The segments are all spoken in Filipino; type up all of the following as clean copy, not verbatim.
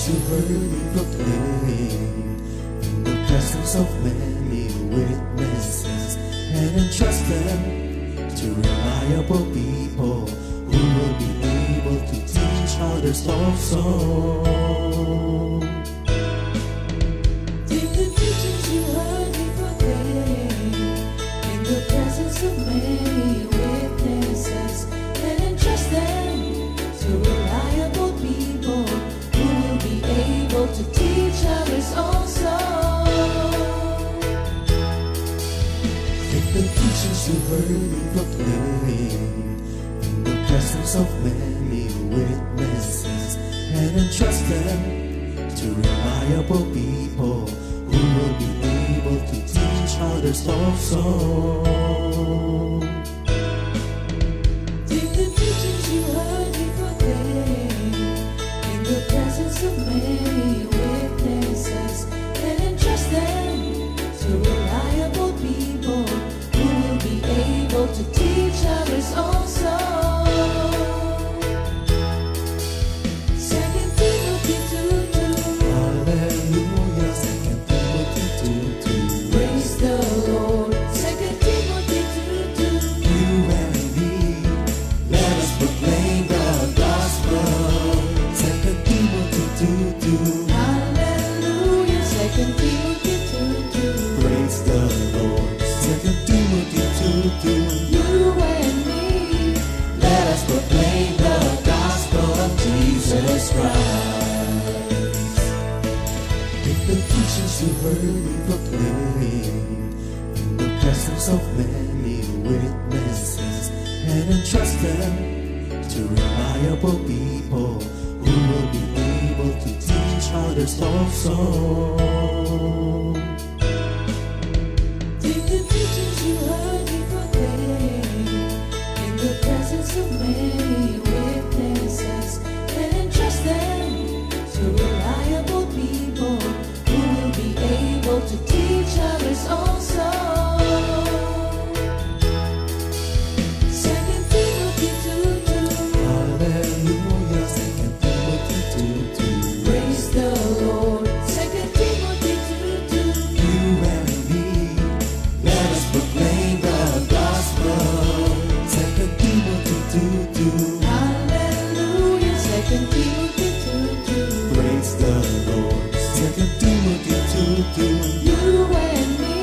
you heard me proclaim in the presence of many witnesses, and entrust them to reliable people who will be able to teach others also. Take the teachings you heard me proclaim in the presence of many witnesses, and entrust them to reliable people who will be able to teach others also. Take the teachings you heard me proclaim in the presence of many witnesses, and entrust them to reliable people who will be able to teach others also. Take the teachings you heard me proclaim in the presence of many witnesses, and entrust them to reliable people who will be able to teach others also. 2 Timothy 2:2. Hallelujah, 2 Timothy 2:2. Praise the Lord. 2 Timothy 2:2. You and me, let us proclaim the gospel. 2 Timothy 2:2. Hallelujah. 2 Timothy 2:2. Praise the Lord. 2 Timothy 2:2. You and me, Let us proclaim the gospel of Jesus Christ. Take the teachings you heard me proclaim in the presence of many witnesses, and entrust them to reliable people who will be able to teach others also. take the teachings you heard me proclaim in the presence of many witnesses, and entrust them to reliable people who will be able to teach others also. 2 Timothy 2:2. Hallelujah, 2 Timothy 2:2. Praise the Lord. 2 Timothy 2:2. You and me, let us proclaim the gospel. 2 Timothy 2:2. Hallelujah. 2 Timothy 2:2. Praise the Lord. 2 Timothy 2:2. You and me,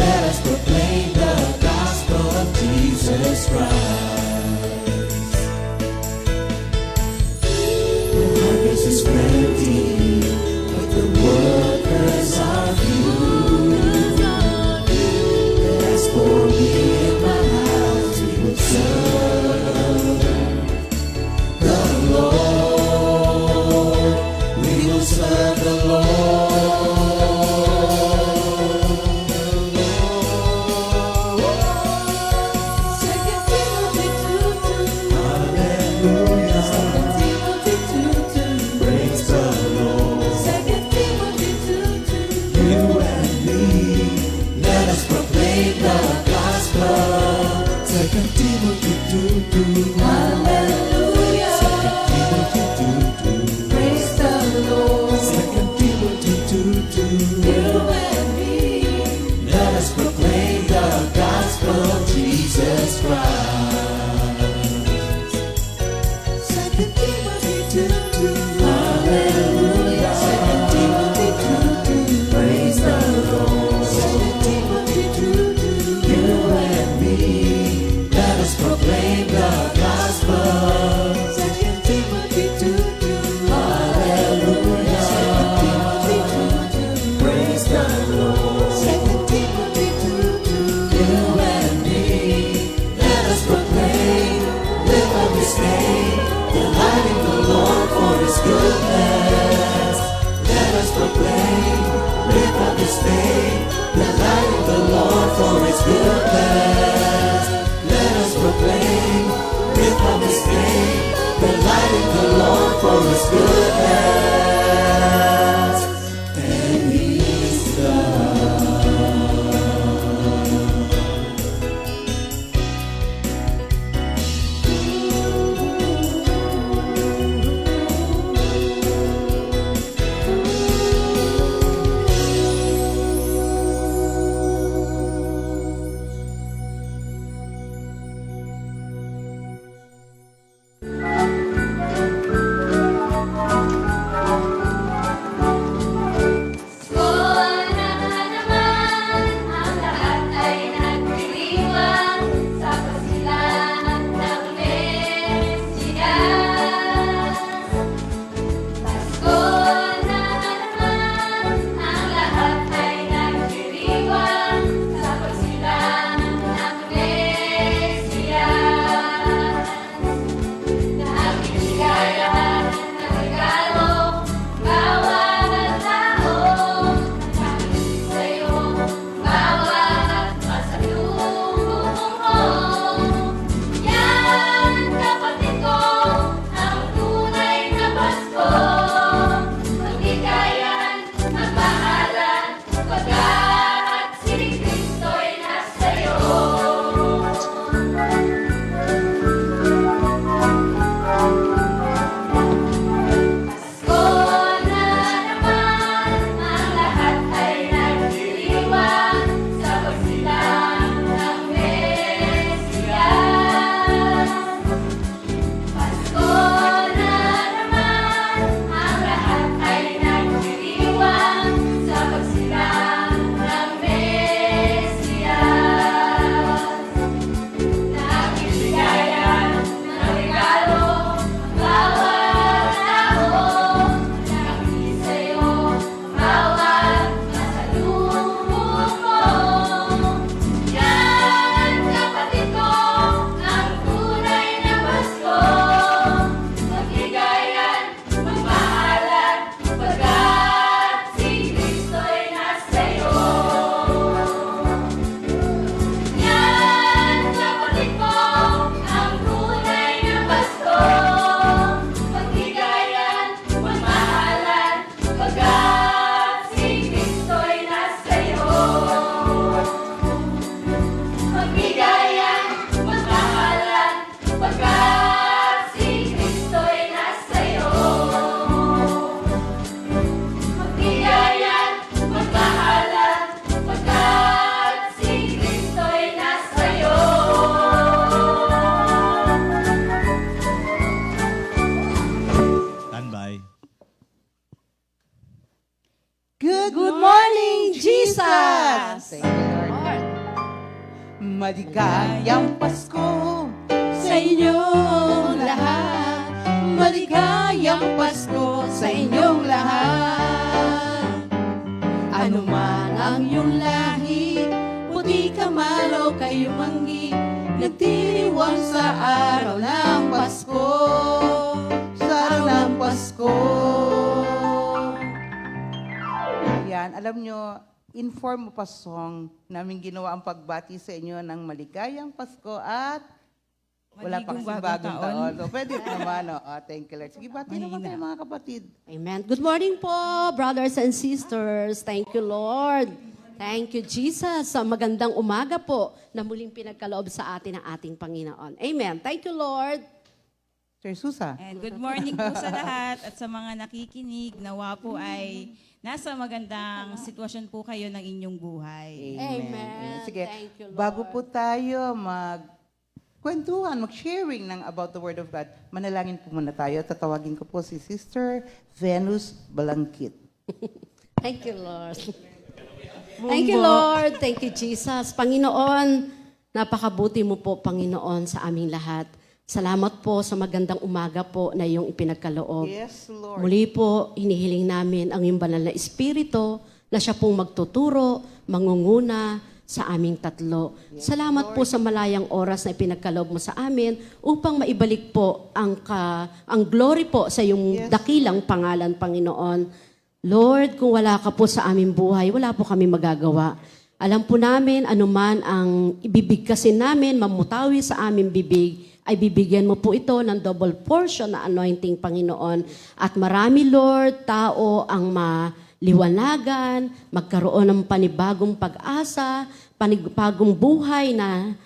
Let us proclaim the gospel of Jesus Christ. The harvest is plenty, but the workers are few. As for me and my house, we will serve the Lord. We will serve the Lord. 2 Timothy 2:2. Hallelujah. 2 Timothy 2:2. Praise the Lord. 2 Timothy 2:2. You and me, let us proclaim the gospel. 2 Timothy 2:2. Hallelujah. 2 Timothy 2:2. Praise the Lord. 2 Timothy 2:2. You and me, Let us proclaim the gospel of Jesus Christ. 2 Timothy 2:2. Hallelujah. 2 Timothy 2:2. Praise the Lord. 2 Timothy 2:2. You and me, let us proclaim the gospel. 2 Timothy 2:2. Hallelujah. 2 Timothy 2:2. Praise the Lord. 2 Timothy 2:2. You and me, let us proclaim, lift up His name, delighting the Lord for His goodness. Let us proclaim, lift up His name, delighting the Lord for His goodness. Let us proclaim, lift up His name, delighting the Lord for His goodness. And He's God. Good morning, Jesus! Thank you, Lord. Lord. Maligayang Pasko Sa inyong lahat, maligayang Pasko sa inyong lahat. Ano man ang iyong lahi, puti ka man o kayo manggi, nagtiriwang sa araw ng Pasko. sa araw ng Pasko. Ayan, alam nyo, inform mo pa song namin ginawa ang pagbati sa inyo ng maligayang Pasko at wala pa Maligong kasing bagong taon. So, pwede naman. Thank you, Lord. Sige, bati naman tayo mga kapatid. Amen. Good morning po, brothers and sisters. Thank you, Lord. Thank you, Jesus. Sa magandang umaga po na muling pinagkaloob sa atin ng ating Panginoon. Amen. Thank you, Lord. Sir Susa. And good morning po sa lahat at sa mga nakikinig. Nawa po ay nasa magandang sitwasyon po kayo ng inyong buhay. Amen. Sige, Thank you, Lord. bago po tayo magkwentuhan, mag-sharing ng about the Word of God, manalangin po muna tayo. Tatawagin ko po si Sister Venus Balangkit. Thank you, Lord. Thank you, Lord. Thank you, Jesus. Panginoon, napakabuti mo po, Panginoon, sa aming lahat. Salamat po sa magandang umaga po na iyong ipinagkaloob. Yes, Lord. Muli po, hinihiling namin ang iyong banal na Espiritu na siya pong magtuturo, mangunguna sa aming tatlo. Salamat po sa malayang oras na ipinagkaloob mo sa amin upang maibalik po ang glory po sa iyong dakilang pangalan, Panginoon. Lord, kung wala ka po sa aming buhay, wala po kami magagawa. Alam po namin, anuman ang ibibigkasin namin, mamutawi sa aming bibig, ay bibigyan mo po ito ng double portion na anointing, Panginoon. At marami, Lord, tao ang maliwanagan, magkaroon ng panibagong pag-asa, panibagong buhay na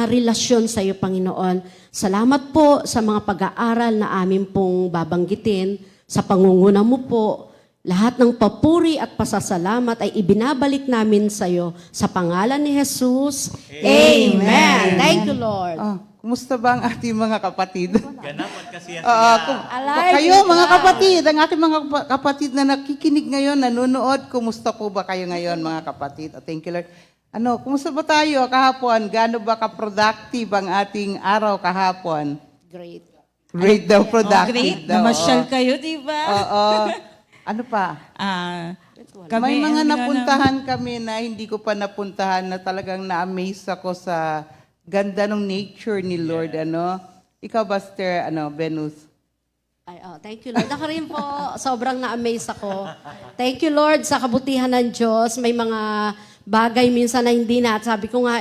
relasyon sa iyo, Panginoon. Salamat po sa mga pag-aaral na amin pong babanggitin. Sa pangunguna mo po, lahat ng papuri at pasasalamat ay ibinabalik namin sa iyo. Sa pangalan ni Jesus, Amen. Thank you, Lord. Kumusta ba ang ating mga kapatid? Ganapan kasi yan Alive Kayo, and mga well. kapatid, ang aking mga kapatid na nakikinig ngayon, nanonood, kumusta po ba kayo ngayon, mga kapatid? Thank you, Lord. Kumusta ba tayo kahapon? Gaano ba ka-productive ang ating araw kahapon? Great. Great daw, Oh, productive great. daw. Namasyal kayo, di ba? Oo. Ano pa? May mga napuntahan kami na hindi ko pa napuntahan na talagang na-amaze ako sa ganda ng nature ni Lord. Ikaw, Buster, Venus? Ay, thank you, Lord. Ako rin po, sobrang na-amaze ako. Thank you, Lord, sa kabutihan ng Diyos. May mga bagay minsan na hindi na. At sabi ko nga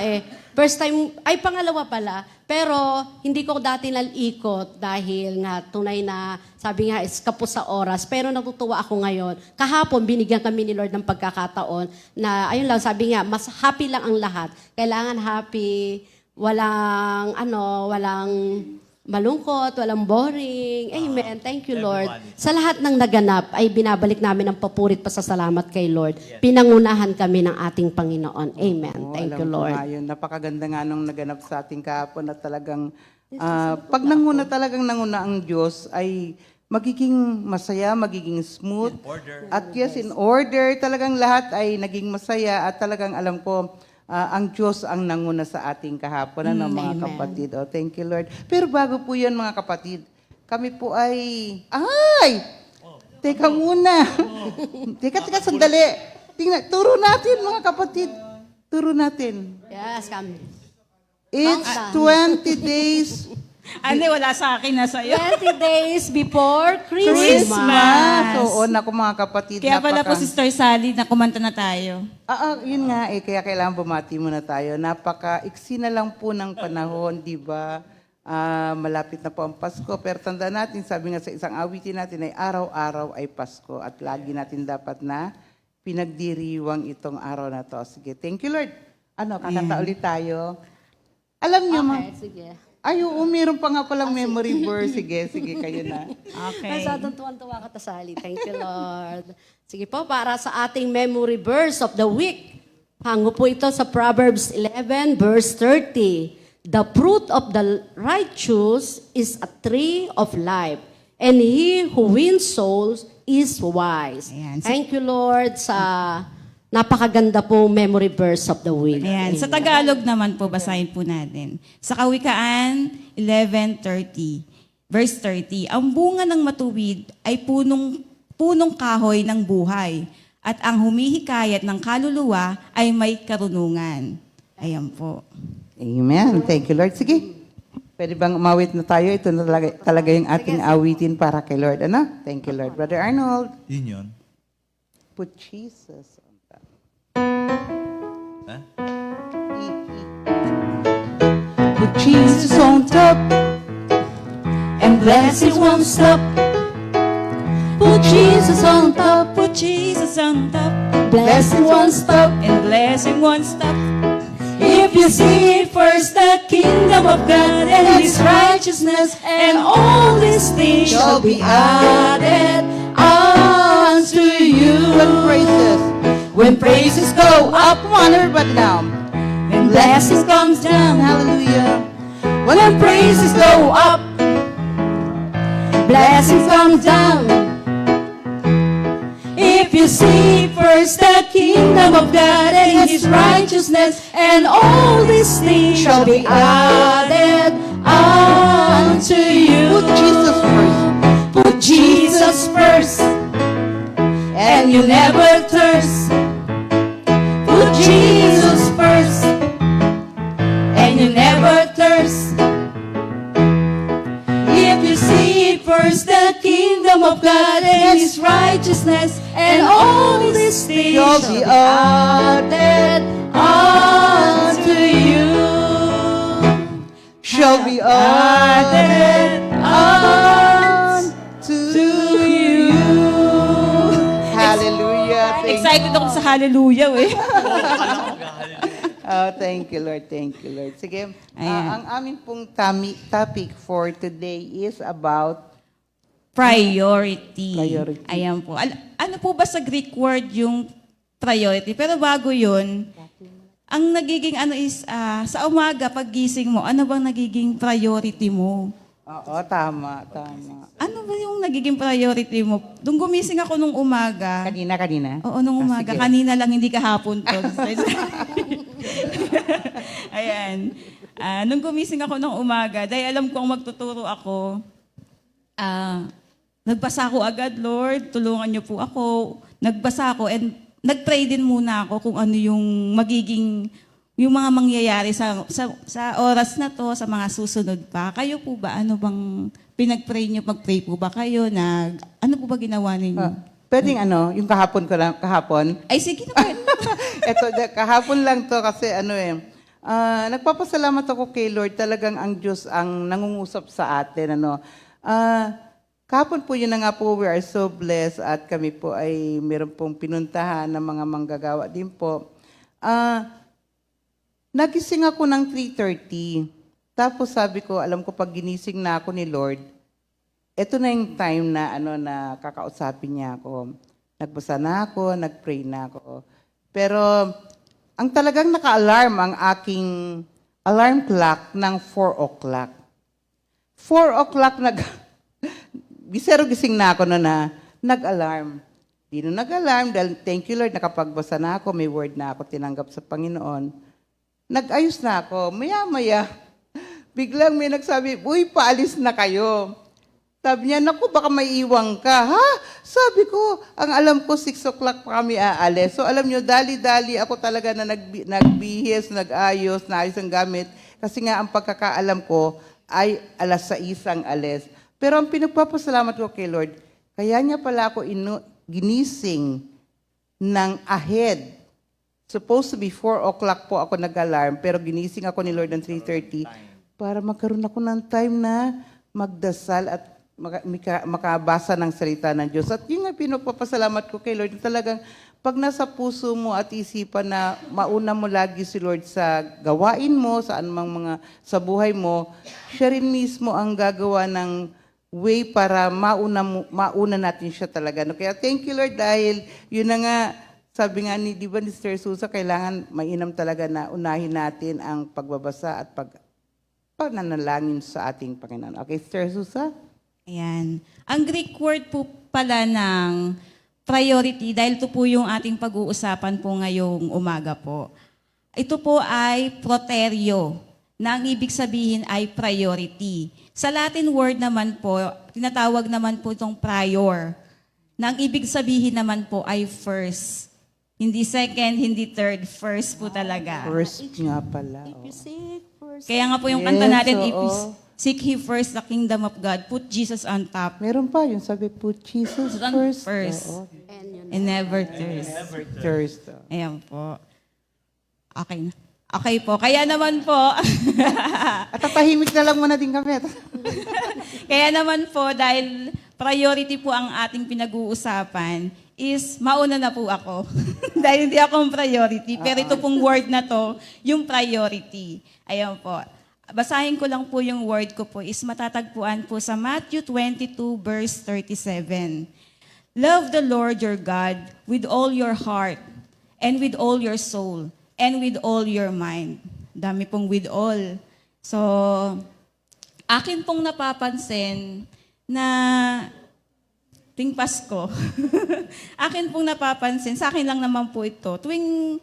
first time, ay pangalawa pala, pero hindi ko dati nalikot dahil nga tunay na, sabi nga, is kapos sa oras. Pero natutuwa ako ngayon. Kahapon, binigyan kami ni Lord ng pagkakataon na, ayun lang, sabi nga, mas happy lang ang lahat. Kailangan happy, walang malungkot, walang boring. Amen. Thank you, Lord. Sa lahat ng naganap ay binabalik namin ang papurit pasasalamat kay Lord. Pinangunahan kami ng ating Panginoon. Amen. Thank you, Lord. Napakaganda nga nung naganap sa ating kahapon at talagang pag talagang nanguna ang Diyos ay magiging masaya, magiging smooth. At yes, in order. Talagang lahat ay naging masaya at talagang alam ko, ang Diyos ang nanguna sa ating kahapon, mga Amen. kapatid. Thank you, Lord. Pero bago po yan, mga kapatid, kami po ay... Teka muna. Teka, sandali. Turo natin, mga kapatid. Turo natin. Yes, come. It's 20 days... Wala sa akin na sa'yo. 20 days before Christmas. Christmas. So, naku mga kapatid, Kaya pala po, Sister Sally, na kumanta na tayo. Yun nga kaya kailangan bumati muna tayo. Napaka-iksi na lang po ng panahon, di ba? Malapit na po ang Pasko, pero tandaan natin, sabi nga sa isang awitin natin ay araw-araw ay Pasko at lagi natin dapat na pinagdiriwang itong araw na to. Sige, thank you Lord. Kakanta ulit tayo. Alam niyo, Okay, sige. meron pa nga palang memory verse. Sige, kayo na. Okay. Masyadong tuwan-tuwa ka, Sally. Thank you, Lord. Sige po, para sa ating memory verse of the week. Hango po ito sa Proverbs 11, verse 30. The fruit of the righteous is a tree of life, and he who wins souls is wise. Ayan. Thank you, Lord, sa napakaganda po memory verse of the week. Ayan. Sa Tagalog naman po, basahin po natin. Sa Kawikaan 11:30, verse 30, ang bunga ng matuwid ay punong kahoy ng buhay, at ang humihikayat ng kaluluwa ay may karunungan. Ayan po. Amen. Thank you, Lord. Sige. Pwede bang umawit na tayo? Ito na talaga yung ating awitin para kay Lord. Ano? Thank you, Lord. Brother Arnold. Yun yun. Put Jesus on top. Ha? Put Jesus on top. And blessings won't stop. Put Jesus on top. Put Jesus on top, Blessings won't stop. and blessing won't stop. If you seek first the kingdom of God and His righteousness, and all these things shall be added unto you. When praises. When praises go up, Come on, everybody now. when blessings comes down. Hallelujah. When praises go up, blessings come down. If you seek first the kingdom of God and His righteousness, and all these things shall be added unto you. Put Jesus first. Put Jesus first, and you never thirst. Put Jesus first, and you never thirst. If you seek first the kingdom of God and His righteousness, and all these things shall be added unto you. Shall be added unto you. Hallelujah. Excited ako sa hallelujah eh. Oh, thank you, Lord. Thank you, Lord. Sige, Ayan. ang aming pong topic for today is about Priority. Priority. Ayan po. Ano po ba sa Greek word yung priority? Pero bago yun, ang nagiging ano is, sa umaga, paggising mo, ano bang nagiging priority mo? Oo, tama, tama. Ano ba yung nagiging priority mo? Nung gumising ako nung umaga, Kanina? oo, nung umaga, sige. kanina lang, hindi kahapon to. Ayan. Nung gumising ako nung umaga, dahil alam kong magtuturo ako, nagbasa ako agad, Lord, tulungan niyo po ako. Nagbasa ako and nag-pray din muna ako kung ano yung magiging, yung mga mangyayari sa oras na to, sa mga susunod pa. Kayo po ba, ano bang pinag-pray niyo? Mag-pray po ba kayo? Ano po ba ginawa ninyo? Pwedeng yung kahapon ko lang, kahapon. Ay, sige na po. Ito, kahapon lang to kasi nagpapasalamat ako kay Lord. Talagang ang Diyos ang nangungusap sa atin. Kahapon po yun na nga po, we are so blessed at kami po ay meron pong pinuntahan ng mga manggagawa din po. Nagising ako ng 3:30. Tapos sabi ko, alam ko pag ginising na ako ni Lord, ito na yung time na na kakausapin niya ako. Nagbasa na ako, nagpray na ako. Pero ang talagang naka-alarm ang aking alarm clock ng 4 o'clock. 4 o'clock gising na ako na nag-alarm. Di na nag-alarm dahil thank you Lord, nakapagbasa na ako, may word na ako tinanggap sa Panginoon. Nag-ayos na ako. Maya-maya, biglang may nagsabi, uy, paalis na kayo. Sabi niya, naku, baka may iwang ka. Ha? Sabi ko, ang alam ko, 6 o'clock pa kami aalis. So alam niyo, dali-dali ako talaga na nagbihis, nag-ayos, naayos ang gamit. Kasi nga, ang pagkakaalam ko ay 6:00 ang alis. Pero ang pinagpapasalamat ko kay Lord, kaya niya pala ako ginising ng ahead. Supposed to be 4 o'clock po ako nag-alarm, pero ginising ako ni Lord ng 3:30 para magkaroon ako ng time na magdasal at makabasa ng salita ng Diyos. At yun nga pinagpapasalamat ko kay Lord, talagang pag nasa puso mo at isipan na mauna mo lagi si Lord sa gawain mo, sa anumang mga sa buhay mo, siya rin mismo ang gagawa ng way para mauna natin siya talaga. No? Kaya thank you Lord dahil yun na nga, sabi nga ni, di ba ni Sister Susa, kailangan mainam talaga na unahin natin ang pagbabasa at pagnanalangin sa ating Panginoon. Okay, Sister Susa? Ayan. Ang Greek word po pala ng priority, dahil ito po yung ating pag-uusapan po ngayong umaga po. Ito po ay proterio, na ang ibig sabihin ay priority. Sa Latin word naman po, tinatawag naman po itong prior, na ang ibig sabihin naman po ay first. Hindi second, hindi third, first po talaga. First nga pala. If you seek first. Kaya nga po yung Yes, kanta natin, if you oo. seek He first the kingdom of God, put Jesus on top, Meron pa yung sabi, put Jesus On first. first. Oo. And yun. and never thirst. First. Ayan po. Okay na. Okay po. Kaya naman po, At tatahimik na lang muna din kami. kaya naman po, dahil priority po ang ating pinag-uusapan, is mauna na po ako. Dahil hindi ako ang priority. Pero ito pong word na to, yung priority. Ayan po. Basahin ko lang po yung word ko po, is matatagpuan po sa Matthew 22 verse 37. Love the Lord your God with all your heart, and with all your soul, and with all your mind. Dami pong with all. So, akin pong napapansin na tuwing Pasko, akin pong napapansin, sa akin lang naman po ito, tuwing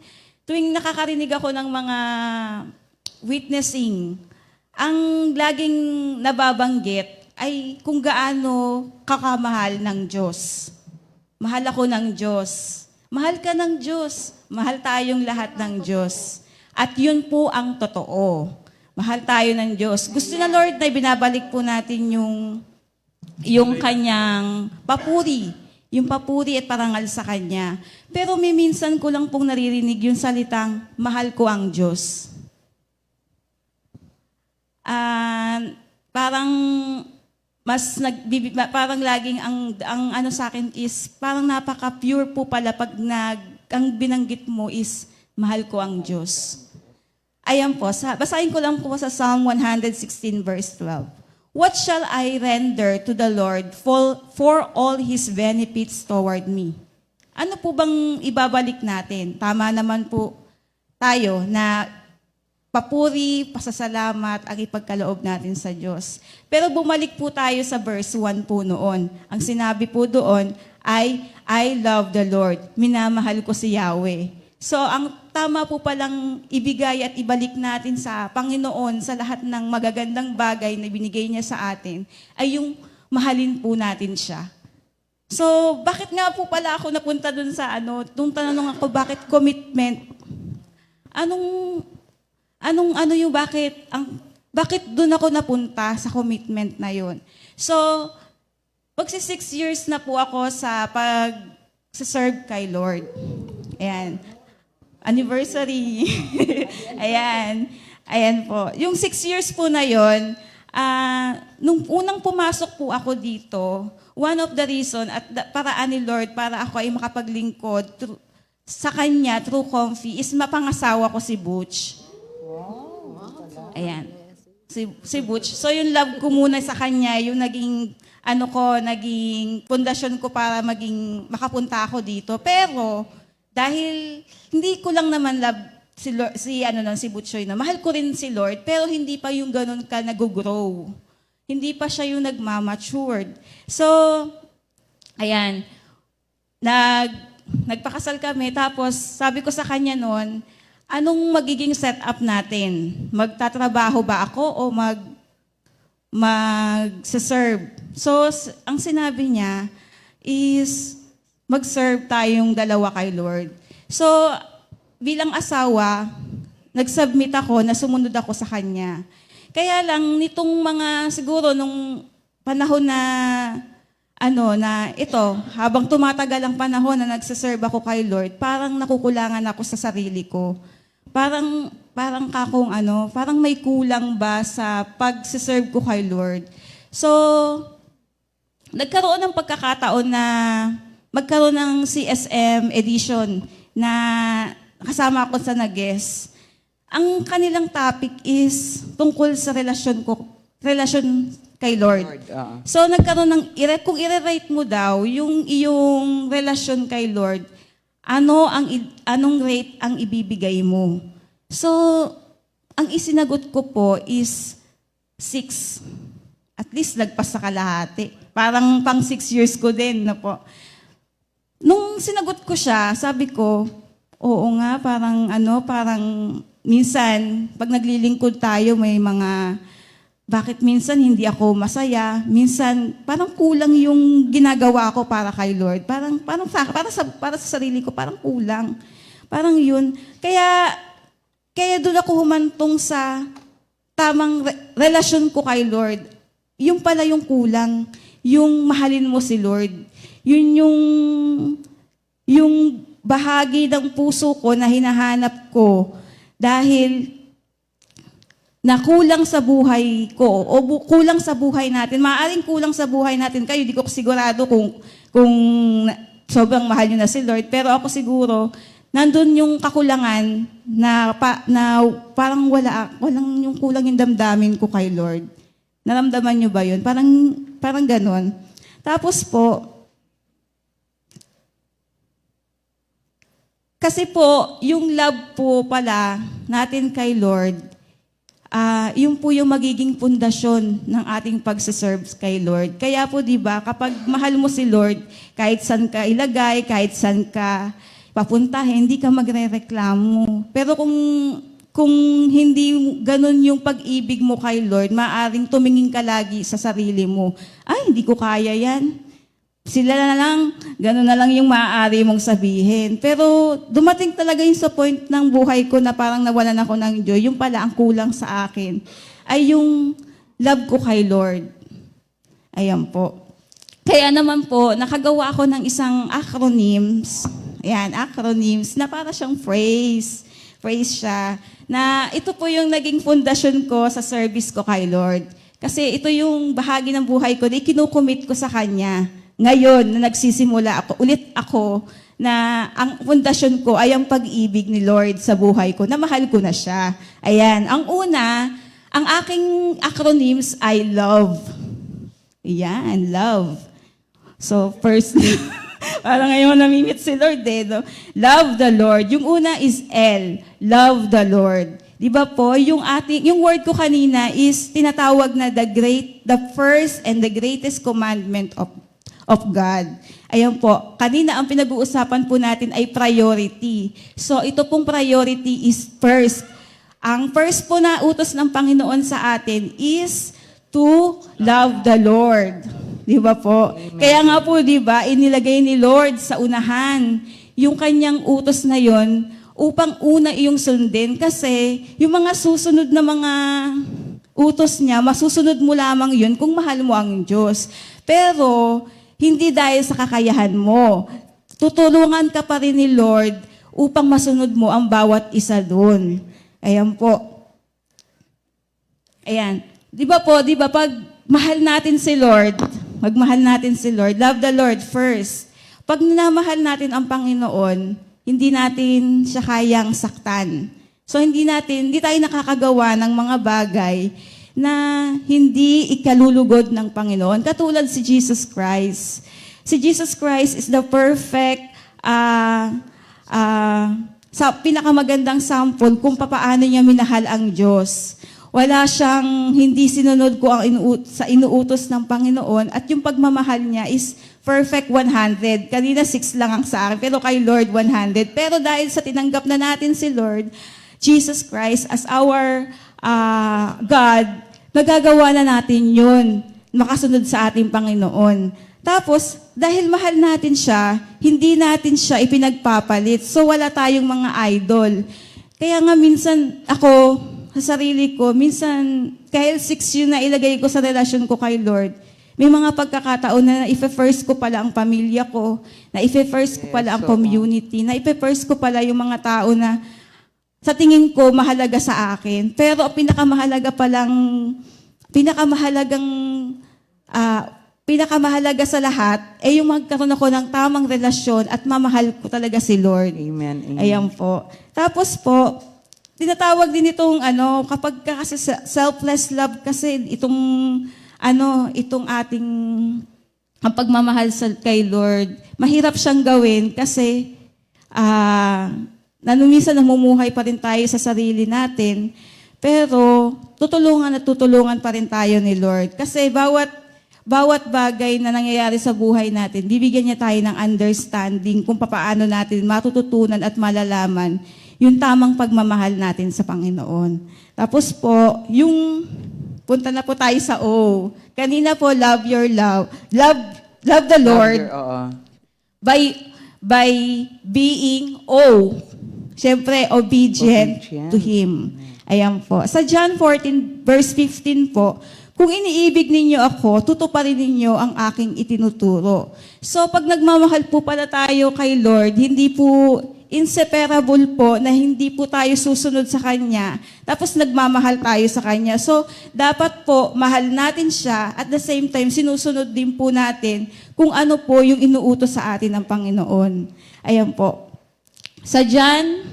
nakakarinig ako ng mga witnessing, ang laging nababanggit ay kung gaano kakamahal ng Diyos. Mahal ako ng Diyos. Mahal ka ng Diyos. Mahal tayong lahat ng Diyos. At yun po ang totoo. Mahal tayo ng Diyos. Gusto na Lord na binabalik po natin yung kanyang papuri. Yung papuri at parangal sa kanya. Pero may minsan ko lang pong naririnig yung salitang, mahal ko ang Diyos. Parang parang laging ang ano sa akin is parang napaka-pure po pala pag ang binanggit mo is mahal ko ang Diyos. Ayan po, basahin ko lang po sa Psalm 116 verse 12. What shall I render to the Lord for all His benefits toward me? Ano po bang ibabalik natin? Tama naman po tayo na papuri, pasasalamat, ang ipagkaloob natin sa Diyos. Pero bumalik po tayo sa verse 1 po noon. Ang sinabi po doon ay, I love the Lord. Minamahal ko si Yahweh. So, ang tama po palang ibigay at ibalik natin sa Panginoon sa lahat ng magagandang bagay na binigay niya sa atin ay yung mahalin po natin siya. So, bakit nga po pala ako napunta dun sa nung tanong ako, bakit commitment? Bakit doon ako napunta sa commitment na yon? So, magsi 6 years na po ako sa pag-serve kay Lord. Ayan. Anniversary. Ayan po. Yung 6 years po na yon, nung unang pumasok po ako dito, one of the reason at paraan ni Lord para ako ay makapaglingkod sa Kanya through Comfy is mapangasawa ko si Butch. Ayan. Si Butch. So yung love ko muna sa kanya, yung naging naging pundasyon ko para makapunta ako dito. Pero dahil hindi ko lang naman love si Butchoy na. Mahal ko rin si Lord, pero hindi pa yung ganun ka nag-grow. Hindi pa siya yung nagmamatured. So, ayan. Nagpakasal kami, tapos sabi ko sa kanya noon, anong magiging setup natin? Magtatrabaho ba ako o mag-serve? So, ang sinabi niya is mag-serve tayong dalawa kay Lord. So, bilang asawa, nag-submit ako na sumunod ako sa Kanya. Kaya lang, nitong siguro nung panahon habang tumatagal ang panahon na nagsaserve ako kay Lord, parang nakukulangan ako sa sarili ko. Parang may kulang ba sa pag-serve ko kay Lord. So, nagkaroon ng pagkakataon na magkaroon ng CSM edition na kasama ako sa nag-guest. Ang kanilang topic is tungkol sa relasyon kay Lord. So, nagkaroon kung i-rate mo daw yung iyong relasyon kay Lord, anong rate ang ibibigay mo? So, ang isinagot ko po is 6. At least lagpas sa kalahati. Parang pang 6 years ko din na po. Nung sinagot ko siya, sabi ko, oo nga, parang minsan, pag naglilingkod tayo, may mga, bakit minsan hindi ako masaya? Minsan, parang kulang yung ginagawa ko para kay Lord. Para sa sarili ko, parang kulang. Parang yun. Kaya doon ako humantong sa tamang relasyon ko kay Lord. Yung pala yung kulang. Yung mahalin mo si Lord. Yun yung bahagi ng puso ko na hinahanap ko dahil nakulang sa buhay ko o kulang sa buhay natin. Maaaring kulang sa buhay natin. Kayo, di ko sigurado kung sobrang mahal nyo na si Lord. Pero ako siguro, nandun yung kakulangan na parang walang yung kulang yung damdamin ko kay Lord. Naramdaman nyo ba yun? Parang ganon. Tapos po, kasi po, yung love po pala natin kay Lord, yun po yung magiging pundasyon ng ating pagsiserve kay Lord. Kaya po, di ba, kapag mahal mo si Lord, kahit saan ka ilagay, kahit saan ka papuntahin, hindi ka magre-reklamo. Pero kung hindi ganun yung pag-ibig mo kay Lord, maaaring tumingin ka lagi sa sarili mo. Ay, hindi ko kaya yan. Sila na lang, ganun na lang yung maaari mong sabihin. Pero dumating talaga yung sa point ng buhay ko na parang nawalan ako ng joy. Yung pala ang kulang sa akin ay yung love ko kay Lord. Ayan po. Kaya naman po, nakagawa ako ng isang acronyms. Ayan, acronyms na para siyang phrase. Phrase siya. Na ito po yung naging fundasyon ko sa service ko kay Lord. Kasi ito yung bahagi ng buhay ko na ikinukomit ko sa Kanya. Ngayon, na nagsisimula ako na ang fundasyon ko ay ang pag-ibig ni Lord sa buhay ko, na mahal ko na siya. Ayan. Ang una, ang aking acronyms ay love. Ayan, love. So, firstly, parang ngayon namimit si Lord no? Love the Lord. Yung una is L, love the Lord. Di ba po, yung word ko kanina is tinatawag na the first and the greatest commandment of God. Ayan po, kanina ang pinag-uusapan po natin ay priority. So ito pong priority is first. Ang first po na utos ng Panginoon sa atin is to love the Lord. Di ba po? Amen. Kaya nga po, di ba, inilagay ni Lord sa unahan yung kanyang utos na yon upang una iyong sundin kasi yung mga susunod na mga utos niya, masusunod mo lamang yun kung mahal mo ang Diyos. Pero hindi dahil sa kakayahan mo. Tutulungan ka pa rin ni Lord upang masunod mo ang bawat isa doon. Ayan po. Ayan. Di ba pag mahal natin si Lord, magmahal natin si Lord, love the Lord first. Pag minamahal natin ang Panginoon, hindi natin siya kayang saktan. So hindi tayo nakakagawa ng mga bagay na hindi ikalulugod ng Panginoon. Katulad si Jesus Christ. Si Jesus Christ is the perfect sa pinakamagandang sample kung papaano niya minahal ang Diyos. Wala siyang hindi sinunod ko sa inuutos ng Panginoon at yung pagmamahal niya is perfect 100. Kanina 6 lang ang sa akin, pero kay Lord 100. Pero dahil sa tinanggap na natin si Lord, Jesus Christ as our God, nagagawa na natin yun, makasunod sa ating Panginoon. Tapos, dahil mahal natin siya, hindi natin siya ipinagpapalit. So, wala tayong mga idol. Kaya nga minsan, ako, sa sarili ko, minsan, kahit 6 yun na ilagay ko sa relasyon ko kay Lord, may mga pagkakataon na ife-first ko pala ang pamilya ko, na ife-first ko pala ang community, na ife-first ko pala yung mga tao na sa tingin ko mahalaga sa akin. Pero pinakamahalaga sa lahat ay yung magkaroon ako ng tamang relasyon at mamahal ko talaga si Lord. Amen. Ayan po. Tapos po, tinatawag din itong kapag kasi selfless love kasi itong ating ang pagmamahal kay Lord. Mahirap siyang gawin kasi minsan namumuhay pa rin tayo sa sarili natin. Pero tutulungan at tutulungan pa rin tayo ni Lord. Kasi bawat bagay na nangyayari sa buhay natin, bibigyan niya tayo ng understanding kung paano natin matututunan at malalaman yung tamang pagmamahal natin sa Panginoon. Tapos po, punta na po tayo sa O. Kanina po, love the Lord Oo. by being Siyempre, obedient to Him. Ayan po. Sa John 14, verse 15 po, kung iniibig ninyo ako, tutuparin ninyo ang aking itinuturo. So, pag nagmamahal po pala tayo kay Lord, hindi po inseparable po na hindi po tayo susunod sa Kanya, tapos nagmamahal tayo sa Kanya. So, dapat po, mahal natin siya, at the same time, sinusunod din po natin kung ano po yung inuutos sa atin ng Panginoon. Ayan po. Sa 1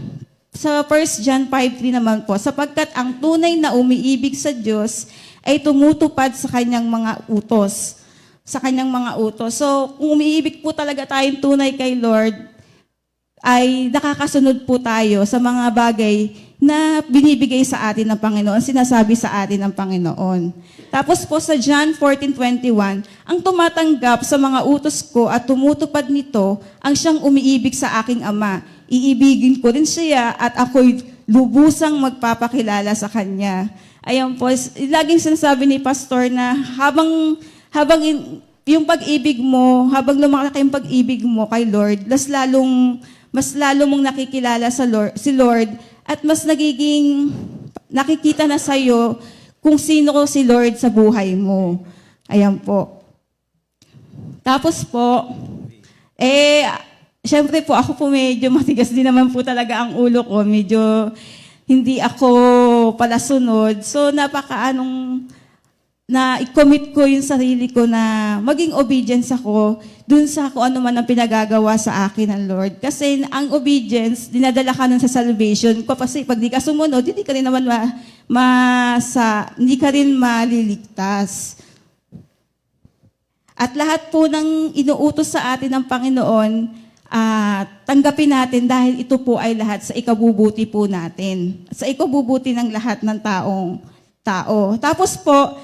John 5:3 naman po, sapagkat ang tunay na umiibig sa Diyos ay tumutupad sa kanyang mga utos. Sa kanyang mga utos. So, kung umiibig po talaga tayong tunay kay Lord, ay nakakasunod po tayo sa mga bagay na binibigay sa atin ng Panginoon, sinasabi sa atin ng Panginoon. Tapos po sa John 14:21, ang tumatanggap sa mga utos ko at tumutupad nito, ang siyang umiibig sa aking Ama. Iibigin ko rin siya at ako'y lubusang magpapakilala sa Kanya. Ayan po, laging sinasabi ni Pastor na habang yung pag-ibig mo, habang lumalaki yung pag-ibig mo kay Lord, mas lalo mong nakikilala si Lord at mas nakikita na sa'yo kung sino si Lord sa buhay mo. Ayan po. Tapos po, syempre po, ako po medyo matigas din naman po talaga ang ulo ko. Medyo hindi ako palasunod. So, na-commit ko yung sarili ko na maging obedience ako dun sa kung ano man ang pinagagawa sa akin ng Lord. Kasi ang obedience, dinadala ka nun sa salvation. Kasi pag di ka sumunod, hindi ka rin naman hindi ka rin maliligtas. At lahat po ng inuutos sa atin ng Panginoon, tanggapin natin dahil ito po ay lahat sa ikabubuti po natin. Sa ikabubuti ng lahat ng tao. Tapos po,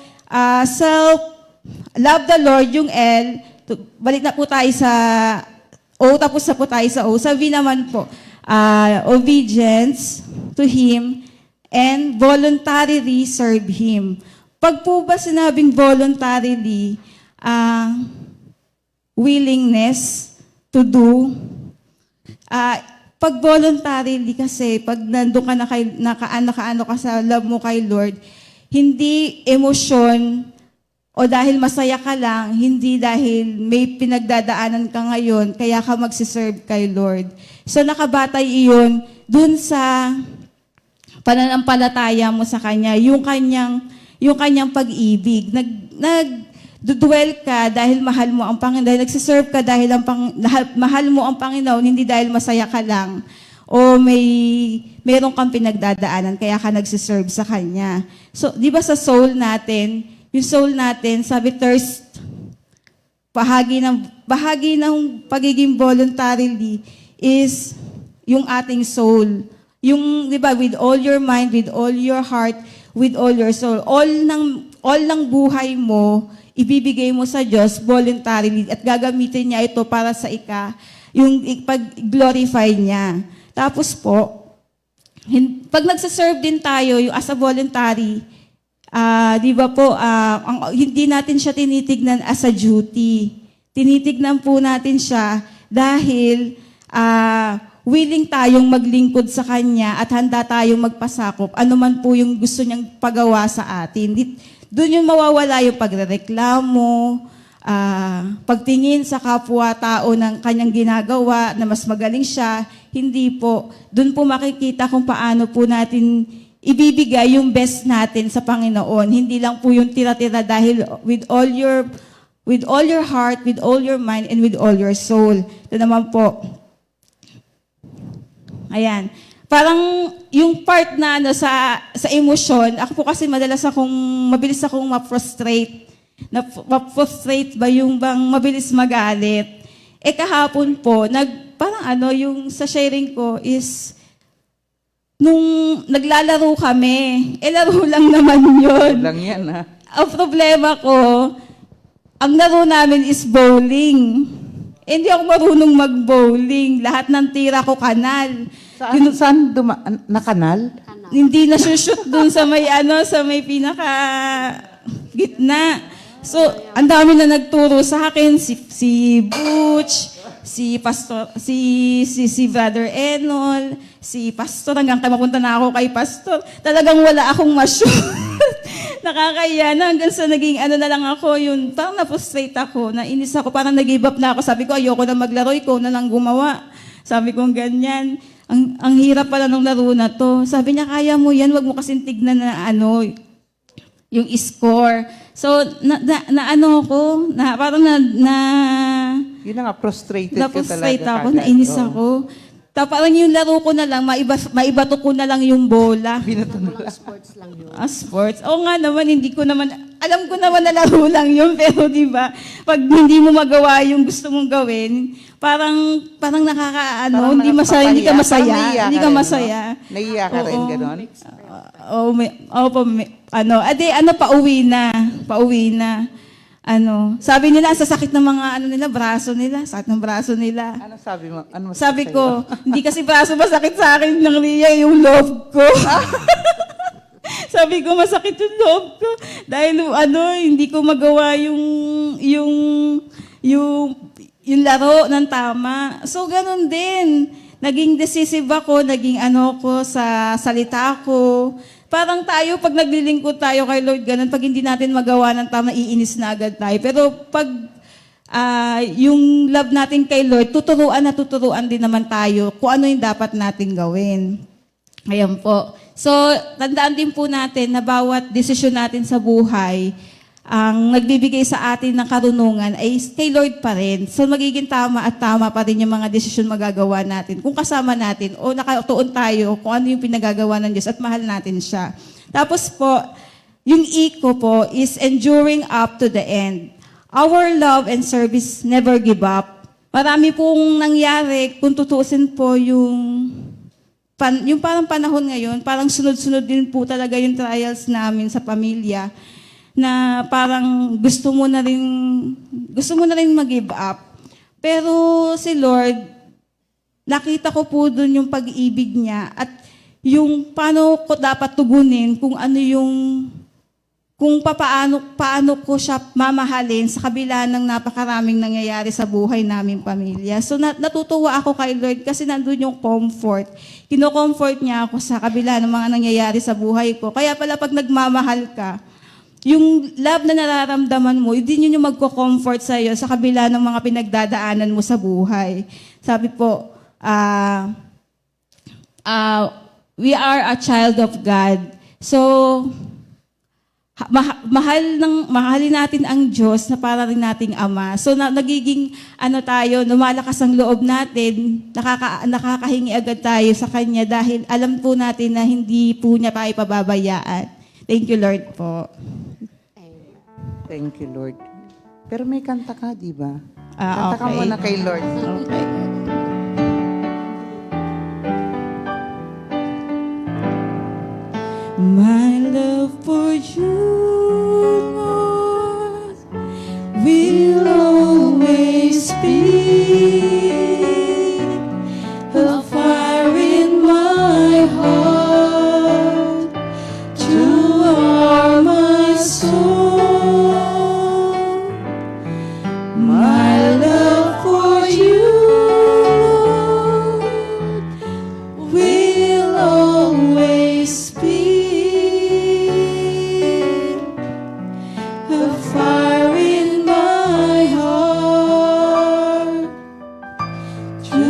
love the Lord, yung L, balik na po tayo sa O, tapos na po tayo sa O. Sa V naman po, obedience to Him and voluntarily serve Him. Pag po ba sinabing voluntarily, willingness to do, pag voluntarily kasi, pag nandun ka nakaano ka sa love mo kay Lord, hindi emosyon o dahil masaya ka lang, hindi dahil may pinagdadaanan ka ngayon, kaya ka magsiserve kay Lord. So nakabatay iyon dun sa pananampalataya mo sa Kanya, yung kanyang pag-ibig. Nagdudwell ka dahil mahal mo ang Panginoon, dahil nagsiserve ka dahil mahal mo ang Panginoon, hindi dahil masaya ka lang o meron kang pinagdadaanan, kaya ka nagsiserve sa Kanya. So, di ba sa soul natin, yung soul natin, sabi thirst, bahagi ng pagiging voluntarily is yung ating soul. Yung, di ba, with all your mind, with all your heart, with all your soul. All ng buhay mo, ibibigay mo sa Diyos voluntarily at gagamitin niya ito para sa yung pag-glorify niya. Tapos po, pag nagsaserve din tayo, yung as a voluntary, di ba po, hindi natin siya tinitignan as a duty. Tinitignan po natin siya dahil willing tayong maglingkod sa Kanya at handa tayong magpasakop. Ano man po yung gusto niyang pagawa sa atin. Doon yung mawawala yung pagrereklamo, pagtingin sa kapwa-tao ng kanyang ginagawa na mas magaling siya, hindi po. Doon po makikita kung paano po natin ibibigay yung best natin sa Panginoon. Hindi lang po yung tira-tira dahil with all your heart, with all your mind, and with all your soul. Ito naman po. Ayan. Parang yung part na sa emosyon, ako po kasi mabilis akong ma-frustrate. Ma-frustrate ba yung bang mabilis magalit? Kahapon po, yung sa sharing ko is, nung naglalaro kami, laro lang naman yun. Lang yan, ha? Ang problema ko, ang laro namin is bowling. Hindi ako marunong mag-bowling. Lahat ng tira ko kanal. Saan na kanal? Hindi na shoot dun sa may sa may pinaka gitna. So, ang dami na nagturo sa akin, si Butch, si Pastor, si Brother Enol, si Pastor, hanggang mapunta na ako kay Pastor. Talagang wala akong ma-shoot. Nakakaya na hanggang sa naging na lang ako, yun, parang na-frustrate ako, nainis ako, parang nag-give up na ako. Sabi ko, ayoko na maglaro, ikaw na lang gumawa. Sabi ko, ganyan. Ang hirap pala ng laro na to. Sabi niya, kaya mo yan, wag mo kasing tignan na yung score. So, parang Yun na nga, frustrated ka talaga. na-frustrate ako, kagad. nainis Oo. ako. Tapos parang yung laro ko na lang, maibato ko na lang yung bola. Binato na lang. Sports lang yun. Sports. Oo nga naman, alam ko naman na laro lang yun, pero di ba, pag hindi mo magawa yung gusto mong gawin, parang Parang hindi ka Parang masaya. naiiyak Hindi ka ka rin, masaya. no? Naiiyak ka rin, Oo. gano'n? Pauwi na. Sabi nila, sa sakit ng mga braso nila, sakit ng braso nila. Ano sabi mo? Ano Sabi ko, hindi kasi braso masakit sa akin ng Lia, yung loob ko. Sabi ko, masakit yung loob ko. Dahil hindi ko magawa yung laro ng tama. So, ganun din. Naging decisive ako, naging ko sa salita ko. Parang tayo, pag naglilingkod tayo kay Lord, ganun, pag hindi natin magawa ng tama, iinis na agad tayo. Pero pag yung love natin kay Lord, tuturuan din naman tayo kung ano yung dapat natin gawin. Ayan po. So, tandaan din po natin na bawat desisyon natin sa buhay, ang nagbibigay sa atin ng karunungan ay kay Lord pa rin. So, magiging tama at tama pa rin yung mga desisyon magagawa natin. Kung kasama natin o nakatuon tayo kung ano yung pinagagawa ng Diyos at mahal natin siya. Tapos po, yung iko po is enduring up to the end. Our love and service never give up. Marami pong nangyari kung tutuusin po yung parang panahon ngayon, parang sunod-sunod din po talaga yung trials namin sa pamilya na parang gusto mo na rin mag-give up. Pero si Lord, nakita ko po doon yung pag-ibig niya at yung paano ko dapat tugunin kung paano ko siya mamahalin sa kabila ng napakaraming nangyayari sa buhay naming pamilya. So natutuwa ako kay Lord kasi nandun yung comfort. Kino-comfort niya ako sa kabila ng mga nangyayari sa buhay ko. Kaya pala pag nagmamahal ka, yung love na nararamdaman mo, hindi yun yung magko-comfort sa iyo sa kabila ng mga pinagdadaanan mo sa buhay. Sabi po, we are a child of God. So, mahalin natin ang Diyos na para rin nating Ama. So, nagiging lumalakas ang loob natin, nakakahingi agad tayo sa Kanya dahil alam po natin na hindi po niya tayo pababayaan. Thank you, Lord po. Thank you, Lord. Pero may kanta ka, di ba? Kanta ka Okay. muna kay Lord. Okay. My love for you, Lord, will always be a fire in my heart to warm my soul. My love for you, Lord, will always be a fire in my heart to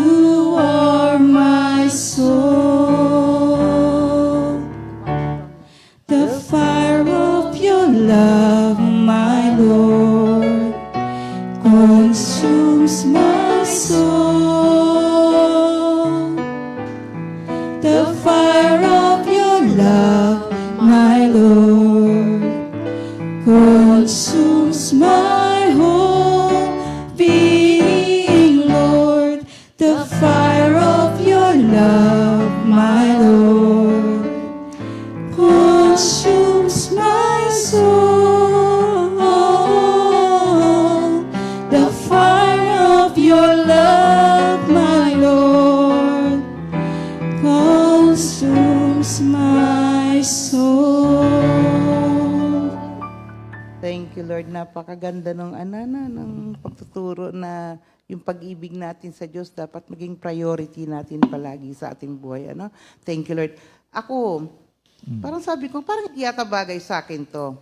warm my soul. The fire of your love, my Lord, consumes my soul. The fire of your love, my Lord, consumes my whole being, Lord. The fire of your love, my Lord. napakaganda ng pagtuturo na yung pag-ibig natin sa Diyos dapat maging priority natin palagi sa ating buhay. Ano? Thank you, Lord. Ako, parang sabi ko, parang hindi yata bagay sa akin to.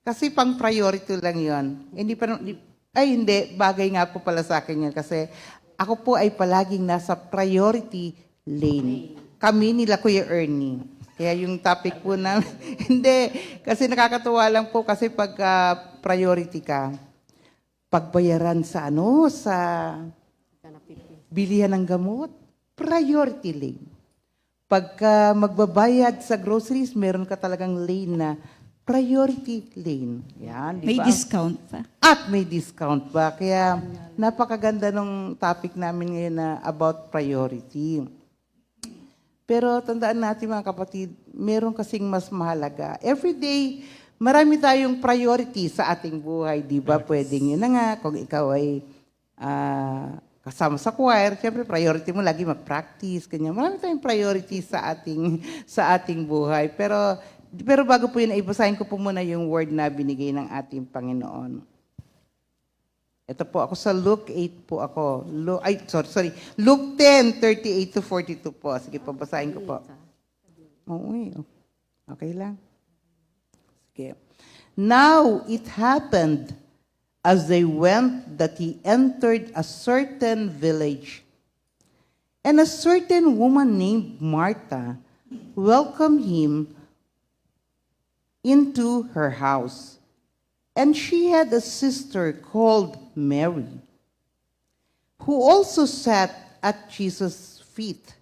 Kasi pang priority lang yon. Hindi, bagay nga po pala sa akin yan. Kasi ako po ay palaging nasa priority lane. Kami nila Kuya Ernie. Kaya yung topic po namin, hindi, kasi nakakatuwa lang po kasi pag priority ka, pagbayaran sa bilihan ng gamot, priority lane. Pagka magbabayad sa groceries, meron ka talagang lane na priority lane. Yan, di May ba? discount pa. At may discount ba? Kaya napakaganda ng topic namin ngayon na about priority. Pero tandaan natin mga kapatid, meron kasing mas mahalaga. Every day, marami tayong priority sa ating buhay. Di ba? Pwedeng yun na nga, kung ikaw ay kasama sa choir, siyempre priority mo lagi mag-practice. Kanya. Marami tayong priority sa ating buhay. Pero bago po yun, ibasahin ko po muna yung word na binigay ng ating Panginoon. Ito po ako sa Luke 8 po ako. Luke 10, 38 to 42 po. Sige, pabasahin ko po. Okay lang. Sige. Now it happened as they went that he entered a certain village. And a certain woman named Martha welcomed him into her house. And she had a sister called Mary, who also sat at Jesus' feet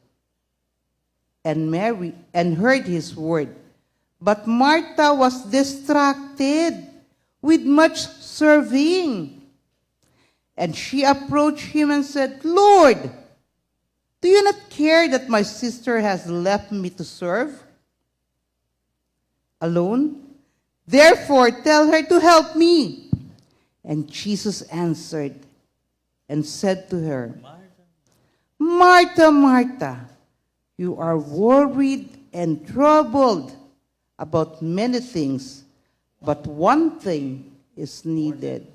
and heard his word. But Martha was distracted with much serving. And she approached him and said, Lord, do you not care that my sister has left me to serve alone? Therefore, tell her to help me. And Jesus answered and said to her, Martha, Martha, you are worried and troubled about many things, but one thing is needed.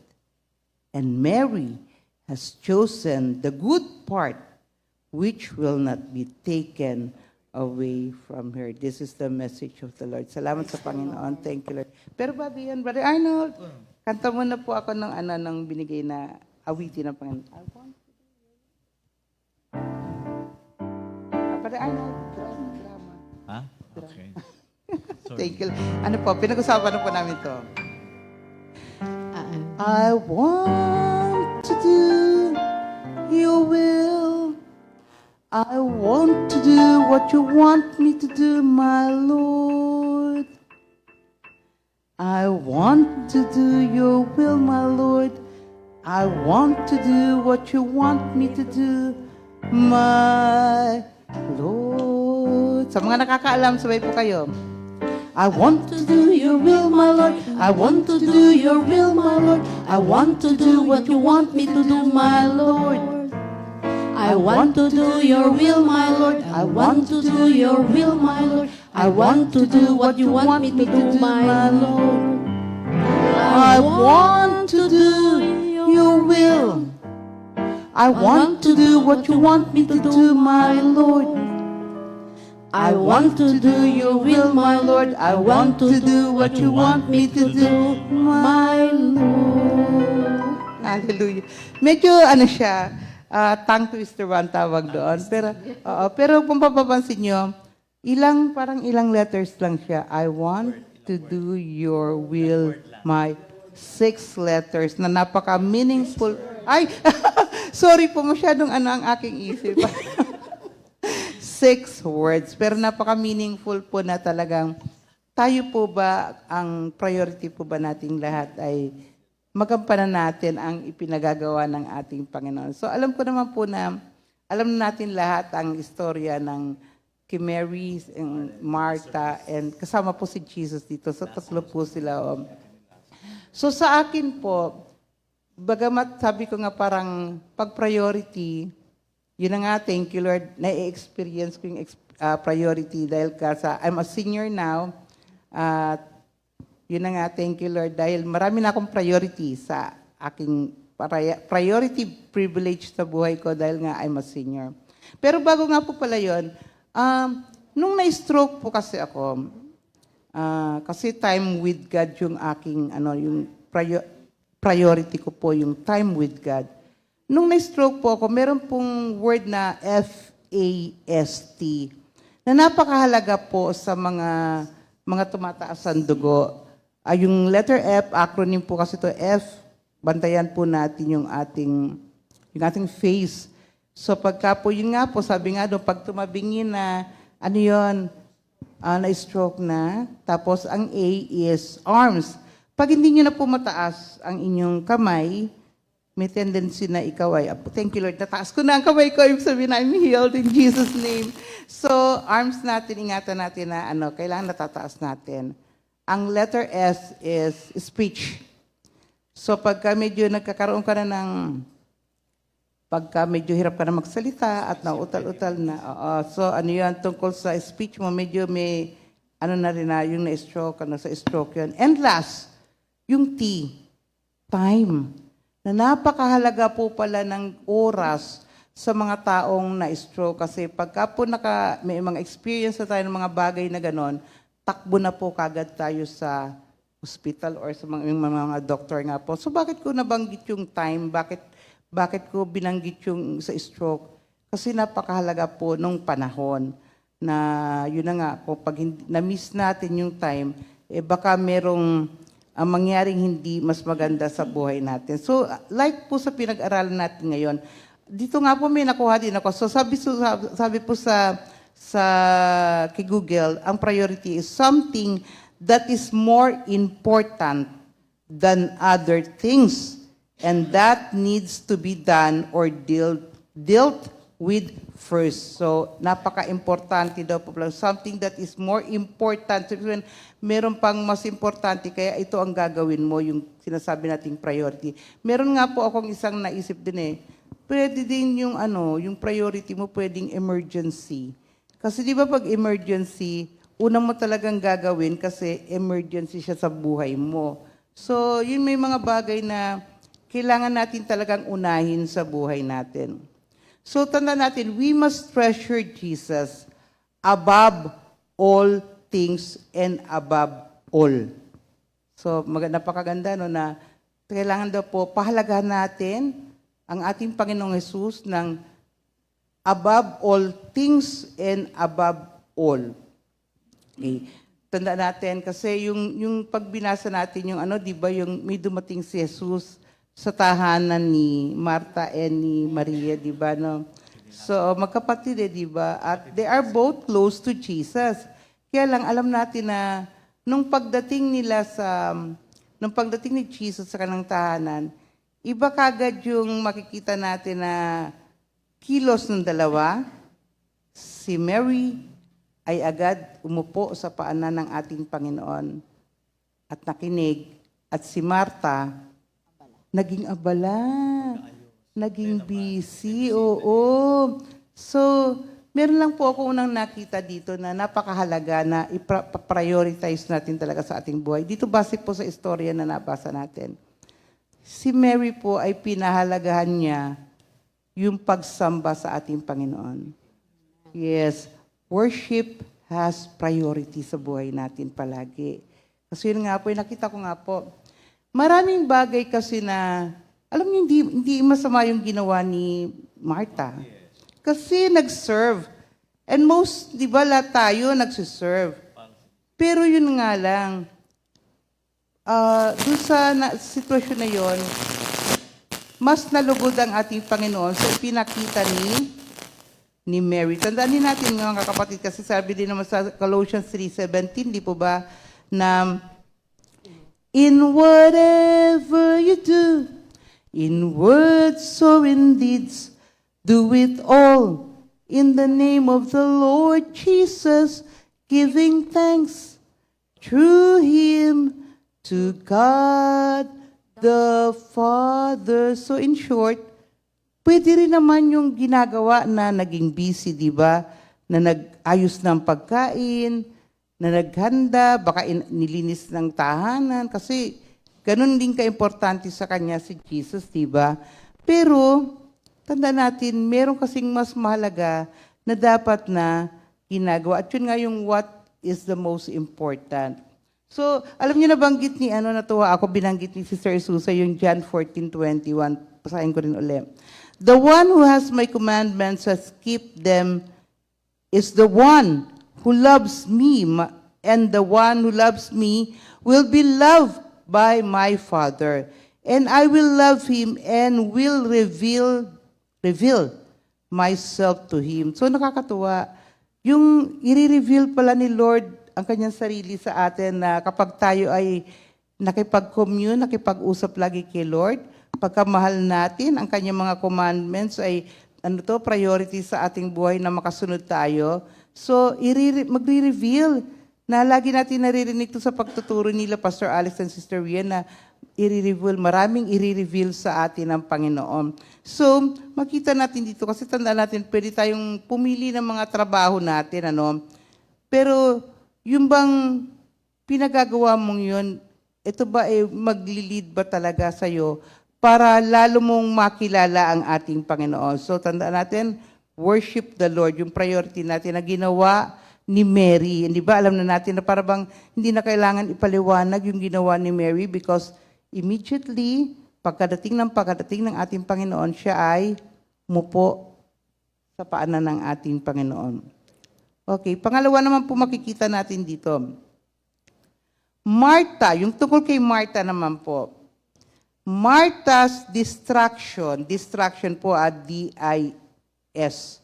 And Mary has chosen the good part, which will not be taken away from her. This is the message of the Lord. Salamat sa Panginoon. Thank you, Lord. Pero bago yan, Brother Arnold, kanta muna po ako ng binigay na awitin ng Panginoon. Brother Arnold, drama. Ha? Okay. Thank you. Ano po, pinag-usapan na po namin to. I want to do your will. I want to do what you want me to do, my Lord. I want to do your will, my Lord. I want to do what you want me to do, my Lord. Sa mga nakakaalam, sabay po kayo. I want to do your will, my Lord. I want to do your will, my Lord. I want to do what you want me to do, my Lord. I want to do your will, my Lord. I want to do your will, my Lord. I want to do what you want me to do, my Lord. I want to do your will. I want to do what you want me to do, my Lord. I want to do your will, my Lord. I want to do what you want me to do, my Lord. Hallelujah. Medyo siya, tongue twister ba ang tawag doon. Pero kung papapansin nyo, parang ilang letters lang siya. I want to do your will, my 6 letters na napaka-meaningful. Ay, sorry po, masyadong ang aking isip. 6 words. Pero napaka-meaningful po na talagang tayo po ba, ang priority po ba nating lahat ay magampanan natin ang ipinagagawa ng ating Panginoon. So alam ko naman po na, alam natin lahat ang istorya ng kay Mary, Martha, and kasama po si Jesus dito. So tatlo po sila. So sa akin po, bagamat sabi ko nga parang pag-priority, yun na nga, thank you Lord, na-experience ko yung priority dahil I'm a senior now. Yun na nga, thank you Lord, dahil marami na akong priority sa aking priority privilege sa buhay ko dahil nga I'm a senior. Pero bago nga po pala yun, nung na-stroke po kasi ako, kasi time with God yung aking, yung priority ko po, yung time with God. Nung na-stroke po ako, meron pong word na FAST, na napakahalaga po sa mga tumataas ang dugo. Yung letter F, acronym po kasi to F, bantayan po natin yung ating face. So pagka po, yun nga po, sabi nga doon, pag tumabingin na, na-stroke na, tapos ang A is arms. Pag hindi nyo na po mataas ang inyong kamay, may tendency na ikaw ay, thank you Lord, nataas ko na ang kamay ko, ibig sabihin na I'm healed in Jesus' name. So, arms natin, ingatan natin na kailangan natataas natin. Ang letter S is speech. So, pagka medyo nagkakaroon ka na pagka medyo hirap ka na magsalita at nauutal-utal na, so yan, tungkol sa speech mo, medyo may, na rin na, yung na-stroke, sa stroke yun. And last, yung T, time. Na napakahalaga po pala ng oras sa mga taong na-stroke kasi pagka po may mga experience na tayo ng mga bagay na ganon, takbo na po kagad tayo sa hospital or sa mga doktor nga po. So bakit ko nabanggit yung time? Bakit ko binanggit yung sa stroke? Kasi napakahalaga po nung panahon na yun na nga, kung pag na-miss natin yung time, baka merong mangyaring hindi mas maganda sa buhay natin. So, like po sa pinag-aralan natin ngayon, dito nga po may nakuha din ako. So, sabi po sa kay Google, ang priority is something that is more important than other things. And that needs to be done or dealt with first. So, napaka-importante daw po. Something that is more important. So, meron pang mas importante, kaya ito ang gagawin mo, yung sinasabi nating priority. Meron nga po akong isang naisip din Pwede din yung yung priority mo, pwedeng emergency. Kasi di ba pag emergency, unang mo talagang gagawin kasi emergency siya sa buhay mo. So, yun may mga bagay na kailangan natin talagang unahin sa buhay natin. So, tanda natin, we must treasure Jesus above all things and above all. So, napakaganda na kailangan daw po pahalagahan natin ang ating Panginoong Jesus ng above all things and above all. Okay. Tanda natin kasi yung pagbinasa natin yung di ba yung may dumating si Jesus sa tahanan ni Martha and ni Maria, di ba, no? So, magkapatid di ba? At they are both close to Jesus. Kaya lang, alam natin na nung pagdating ni Jesus sa kanilang tahanan, iba kagad yung makikita natin na kilos ng dalawa. Si Mary ay agad umupo sa paanan ng ating Panginoon at nakinig. At si Martha, naging abala, naging busy, oo. So, meron lang po ako unang nakita dito na napakahalaga na i-prioritize natin talaga sa ating buhay. Dito base po sa istorya na nabasa natin. Si Mary po ay pinahalagahan niya yung pagsamba sa ating Panginoon. Yes, worship has priority sa buhay natin palagi. Kasi yun nga po, nakita ko nga po, maraming bagay kasi na, alam niyo, hindi masama yung ginawa ni Martha. Kasi nag-serve. And most, di ba, lahat tayo nagsiserve. Pero yun nga lang, doon sa sitwasyon na yon, mas nalugod ang ating Panginoon sa pinakita ni Mary. Tandaan din natin mga kapatid, kasi sabi din naman sa Colossians 3:17, di po ba, na in whatever you do, in words or in deeds, do it all in the name of the Lord Jesus, giving thanks through Him to God the Father. So in short, pwede rin naman yung ginagawa na naging busy, di ba? Na nag-ayos ng pagkain, na naghanda, baka nilinis ng tahanan, kasi ganun din ka-importante sa kanya si Jesus, di ba? Pero, tanda natin, meron kasing mas mahalaga na dapat na ginagawa. At yun nga yung what is the most important. So, alam niyo nabanggit ni, natuwa ako, binanggit ni Sister Susa, yung John 14:21. Pasahin ko rin ulit. The one who has my commandments has kept them is the one who loves me, and the one who loves me will be loved by my Father. And I will love him and will reveal myself to him. So nakakatuwa. Yung i-reveal pala ni Lord ang kanyang sarili sa atin na kapag tayo ay nakipag-commune, nakipag-usap lagi kay Lord, pagkamahal natin, ang kanyang mga commandments ay priority sa ating buhay na makasunod tayo. So, magre-reveal na lagi natin naririnig to sa pagtuturo nila, Pastor Alex and Sister Rian, na maraming i-reveal sa atin ng Panginoon. So, makita natin dito, kasi tandaan natin, pwede tayong pumili ng mga trabaho natin, Pero, yung bang pinagagawa mong yun, ito ba magli-lead ba talaga sa'yo para lalo mong makilala ang ating Panginoon? So, tandaan natin, worship the Lord, yung priority natin na ginawa ni Mary. Hindi ba, alam na natin na parang hindi na kailangan ipaliwanag yung ginawa ni Mary because immediately, pagkadating ng ating Panginoon, siya ay mupo sa paanan ng ating Panginoon. Okay, pangalawa naman po makikita natin dito. Martha, yung tungkol kay Martha naman po. Martha's distraction po D-I-S.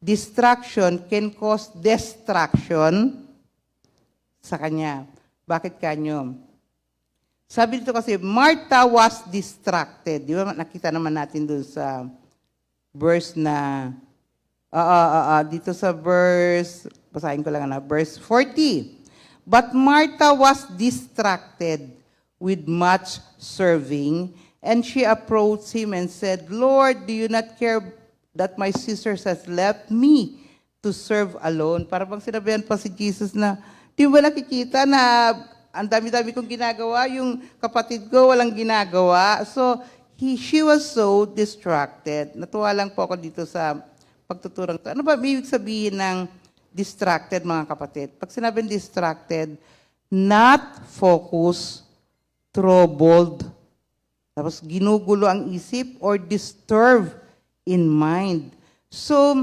Distraction can cause destruction sa kanya. Bakit kanyo? Sabi dito kasi, Martha was distracted. Di ba? Nakita naman natin doon sa verse na, dito sa verse, basahin ko lang verse 40. But Martha was distracted with much serving, and she approached him and said, Lord, do you not care that my sisters has left me to serve alone? Para bang sinabihan pa si Jesus na, di ba nakikita na ang dami-dami kong ginagawa, yung kapatid ko walang ginagawa. So, she was so distracted. Natuwa lang po ako dito sa pagtuturang to. Ano ba ibig sabihin ng distracted, mga kapatid? Pag sinabing distracted, not focused, troubled, tapos ginugulo ang isip, or disturbed in mind. So,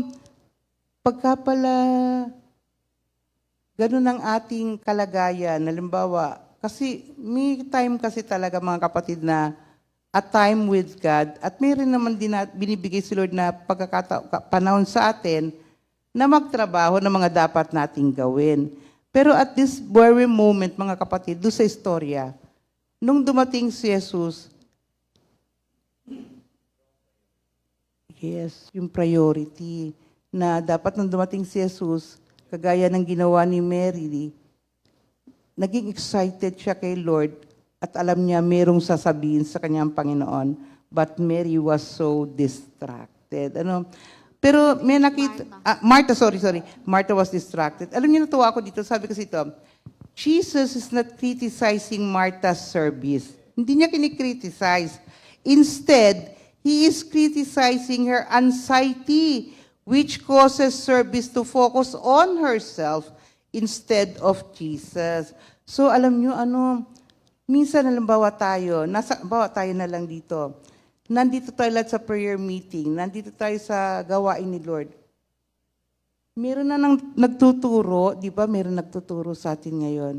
pagka pala ganun ang ating kalagayan, halimbawa, kasi may time kasi talaga mga kapatid na a time with God, at mayroon naman din binibigay si Lord na panahon sa atin na magtrabaho ng mga dapat nating gawin. Pero at this very moment, mga kapatid, doon sa istorya, nung dumating si Jesus, yes, yung priority na dapat nung dumating si Jesus, kagaya ng ginawa ni Mary, naging excited siya kay Lord at alam niya merong sasabihin sa kanyang Panginoon. But Mary was so distracted. Pero may nakita, Martha, sorry. Martha was distracted. Alam niyo, natuwa ako dito, sabi kasi ito, Jesus is not criticizing Martha's service. Hindi niya kinikriticize. Instead, He is criticizing her anxiety, which causes service to focus on herself instead of Jesus. So alam niyo, minsan halimbawa tayo na lang dito. Nandito tayo lahat sa prayer meeting, nandito tayo sa gawain ni Lord. Meron na nagtuturo, di ba? Meron nagtuturo sa atin ngayon.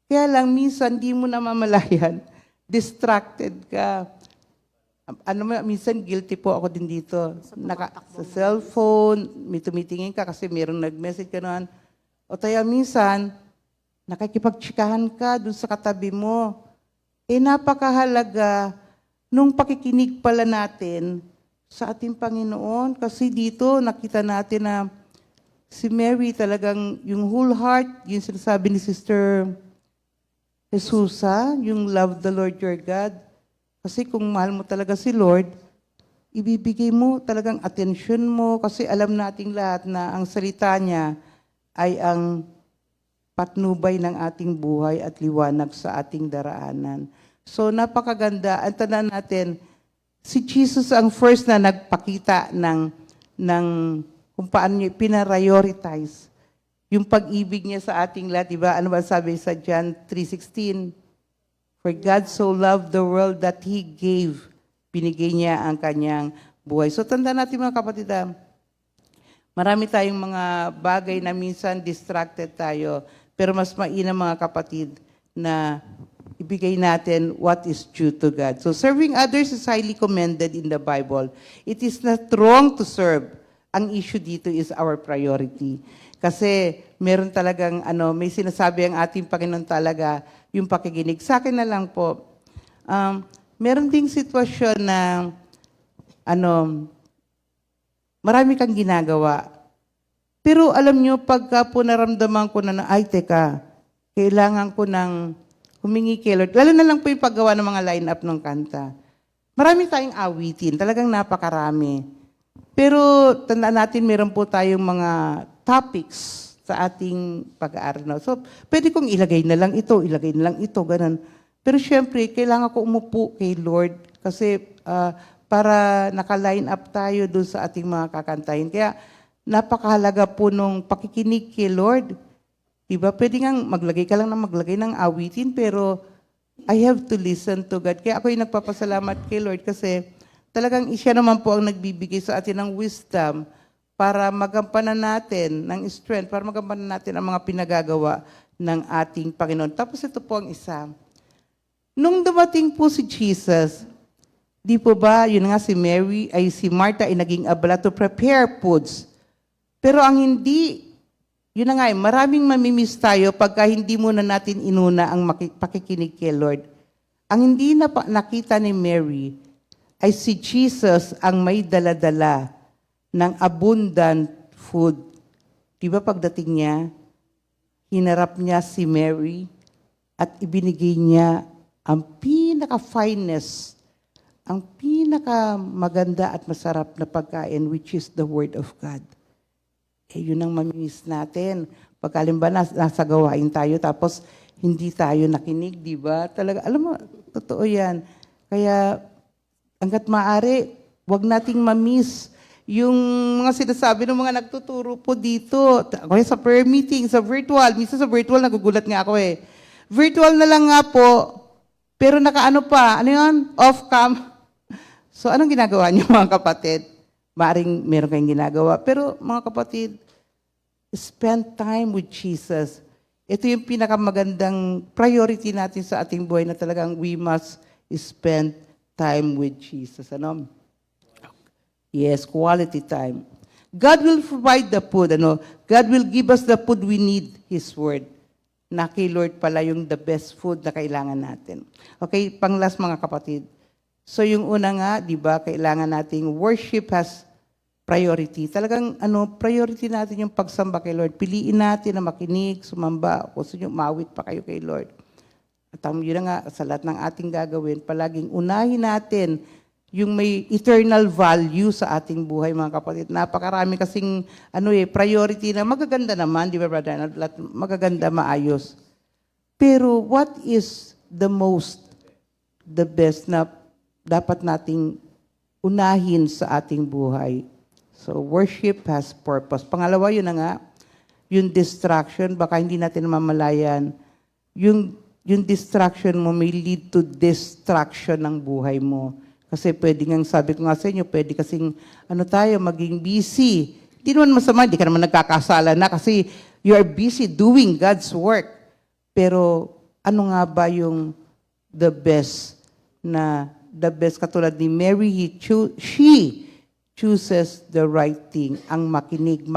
Kaya lang, minsan di mo na mamalayan, distracted ka. Minsan guilty po ako din dito. Sa cellphone, may tumitingin ka kasi meron nag-message ka noon. O tayo minsan, nakikipagtsikahan ka dun sa katabi mo. Napakahalaga nung pakikinig pala natin sa ating Panginoon. Kasi dito nakita natin na si Mary talagang yung whole heart, yung sinasabi ni Sister Jesusa, yung love the Lord your God. Kasi kung mahal mo talaga si Lord, ibibigay mo talagang attention mo kasi alam nating lahat na ang salita niya ay ang patnubay ng ating buhay at liwanag sa ating daraanan. So napakaganda. Ang tandaan natin, si Jesus ang first na nagpakita ng kung paano niya pinarioritize yung pag-ibig niya sa ating lahat. Diba? Ano ba sabi sa John 3:16? For God so loved the world that He gave. Binigay niya ang kanyang buhay. So tandaan natin mga kapatid, marami tayong mga bagay na minsan distracted tayo. Pero mas mainam mga kapatid na ibigay natin what is due to God. So serving others is highly commended in the Bible. It is not wrong to serve. Ang issue dito is our priority. Kasi meron talagang, may sinasabi ang ating Panginoon talaga, yung pakikinig. Sa akin na lang po, meron ding sitwasyon na, marami kang ginagawa. Pero alam nyo, pagka po naramdaman ko na, ay teka, kailangan ko ng humingi kay Lord. Lalo na lang po yung paggawa ng mga line-up ng kanta. Marami tayong awitin, talagang napakarami. Pero tandaan natin, meron po tayong mga topics sa ating pag-aaral. No? So, pwede kong ilagay na lang ito, ganun. Pero syempre, kailangan ko umupo kay Lord kasi para naka-line up tayo doon sa ating mga kakantahin. Kaya napakahalaga po nung pakikinig kay Lord. Diba? Pwede nga maglagay ka lang ng awitin, pero I have to listen to God. Kaya ako yung nagpapasalamat kay Lord kasi talagang siya naman po ang nagbibigay sa atin ng wisdom para magampanan natin, ng strength, para magampanan natin ang mga pinagagawa ng ating Panginoon. Tapos ito po ang isa. Nung dumating po si Jesus, di po ba, yun nga si Martha ay naging abala to prepare foods. Pero ang hindi, yun na nga, maraming mamimiss tayo pagka hindi muna natin inuna ang pakikinig kay Lord. Ang hindi nakita ni Mary ay si Jesus ang may daladala ng abundant food. Di ba pagdating niya, hinarap niya si Mary at ibinigay niya ang pinaka-finest, ang pinaka-maganda at masarap na pagkain, which is the Word of God. Yun ang mamimiss natin. Pagkalimba nasa gawain tayo, tapos hindi tayo nakinig, di ba? Talaga, alam mo, totoo yan. Kaya, hanggat maaari, wag nating mamiss yung mga sinasabi ng mga nagtuturo po dito. Ako sa prayer meeting, sa virtual. Minsan sa virtual, nagugulat nga ako eh. Virtual na lang nga po, pero nakaano pa, ano yun? Off-cam. So, anong ginagawa niyo mga kapatid? Maaring meron kayong ginagawa. Pero mga kapatid, spend time with Jesus. Ito yung pinakamagandang priority natin sa ating buhay na talagang we must spend time with Jesus. Ano? Yes, quality time. God will provide the food. God will give us the food we need, His Word. Na kay Lord pala yung the best food na kailangan natin. Okay, pang-last mga kapatid. So yung una nga, di ba, kailangan nating worship has priority. Talagang priority natin yung pagsamba kay Lord. Piliin natin na makinig, sumamba, kung sino mawit pa kayo kay Lord. At yun na nga, sa lahat ng ating gagawin, palaging unahin natin yung may eternal value sa ating buhay, mga kapatid. Napakarami kasing priority na magaganda naman, di ba, brother? Magaganda, maayos. Pero what is the best na dapat nating unahin sa ating buhay? So, worship has purpose. Pangalawa, yun na nga, yung distraction, baka hindi natin mamalayan. Yung distraction mo may lead to destruction ng buhay mo. Kasi pwede nga, sabi ko nga sa inyo, pwede kasing tayo, maging busy. Hindi naman masama, hindi ka naman nagkakasala na kasi you are busy doing God's work. Pero ano nga ba yung the best katulad ni Mary, she chooses the right thing. Ang makinig.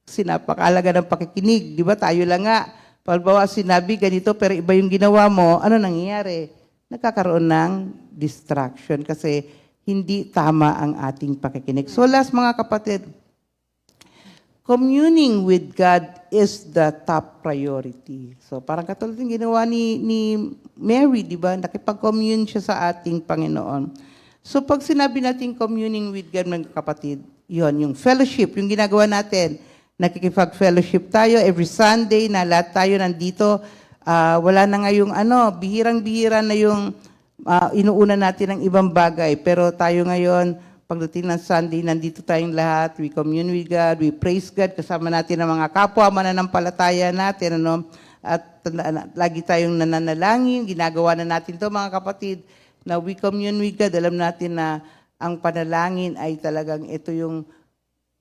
Kasi napakahalaga ng pakikinig. Di ba tayo lang nga, palbawa sinabi ganito pero iba yung ginawa mo, ano nangyayari? Nagkakaroon ng distraction kasi hindi tama ang ating pakikinig. So last mga kapatid, communing with God is the top priority. So parang katulad yung ginawa ni Mary, di ba? Nakipag-commune siya sa ating Panginoon. So pag sinabi natin communing with God, mga kapatid, yon yung fellowship, yung ginagawa natin, nakikipag-fellowship tayo every Sunday na lahat tayo nandito. Wala na ngayong bihirang-bihira na yung inuuna natin ng ibang bagay. Pero tayo ngayon, pagdating ng Sunday, nandito tayong lahat. We commune with God, we praise God, kasama natin ang mga kapwa, mananampalataya natin. At lagi tayong nananalangin, ginagawa na natin to mga kapatid, na we commune with God. Alam natin na ang panalangin ay talagang ito yung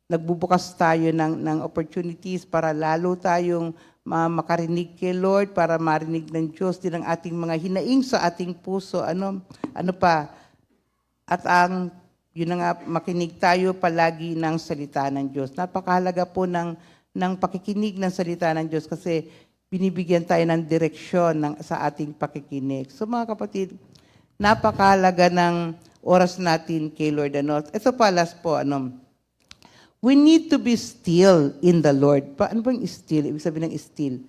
nagbubukas tayo ng opportunities para lalo tayong makarinig kay Lord, para marinig ng Diyos din ang ating mga hinaing sa ating puso. Ano pa? At yun na nga, makinig tayo palagi ng salita ng Diyos. Napakahalaga po ng pakikinig ng salita ng Diyos kasi binibigyan tayo ng direksyon sa ating pakikinig. So mga kapatid, napakahalaga ng oras natin kay Lord. Ito pa, last po, we need to be still in the Lord. Ano bang still? Ibig sabihin ng still.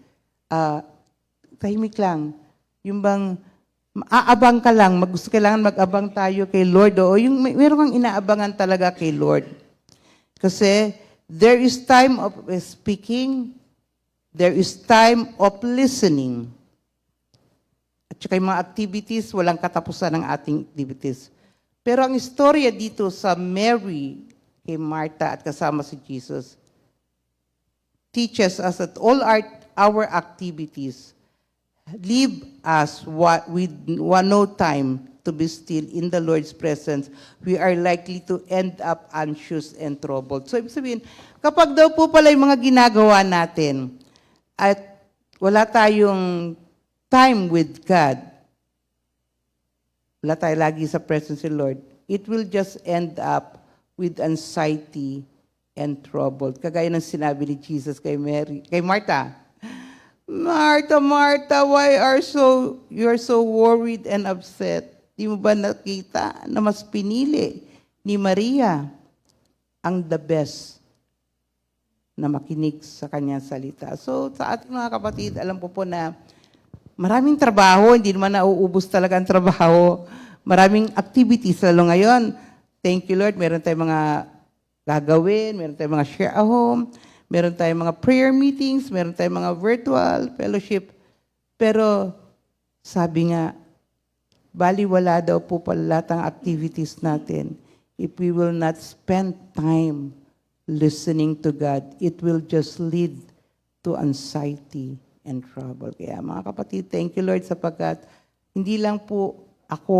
Tahimik lang. Yung bang, aabang ka lang, kailangan mag-abang tayo kay Lord. O yung meron kang inaabangan talaga kay Lord. Kasi there is time of speaking, there is time of listening. At saka yung mga activities, walang katapusan ng ating activities. Pero ang istorya dito sa Mary, kay Martha at kasama si Jesus, teaches us that all our activities leave us with no time to be still in the Lord's presence. We are likely to end up anxious and troubled. So, ibig sabihin, kapag daw po pala yung mga ginagawa natin at wala tayong time with God, wala tayo lagi sa presence of the Lord, it will just end up with anxiety and trouble. Kagaya ng sinabi ni Jesus kay Martha, Martha, Martha, why you're so worried and upset? Di mo ba nakita na mas pinili ni Maria ang the best na makinig sa kanyang salita? So sa ating mga kapatid, alam po na maraming trabaho, hindi naman nauubos talaga ang trabaho. Maraming activities, lalo ngayon. Thank you, Lord. Meron tayong mga gagawin, meron tayong mga share a home, meron tayong mga prayer meetings, meron tayong mga virtual fellowship. Pero sabi nga, baliwala daw po pala lahat ng activities natin. If we will not spend time listening to God, it will just lead to anxiety and trouble. Kaya mga kapatid, thank you, Lord, sapagkat hindi lang po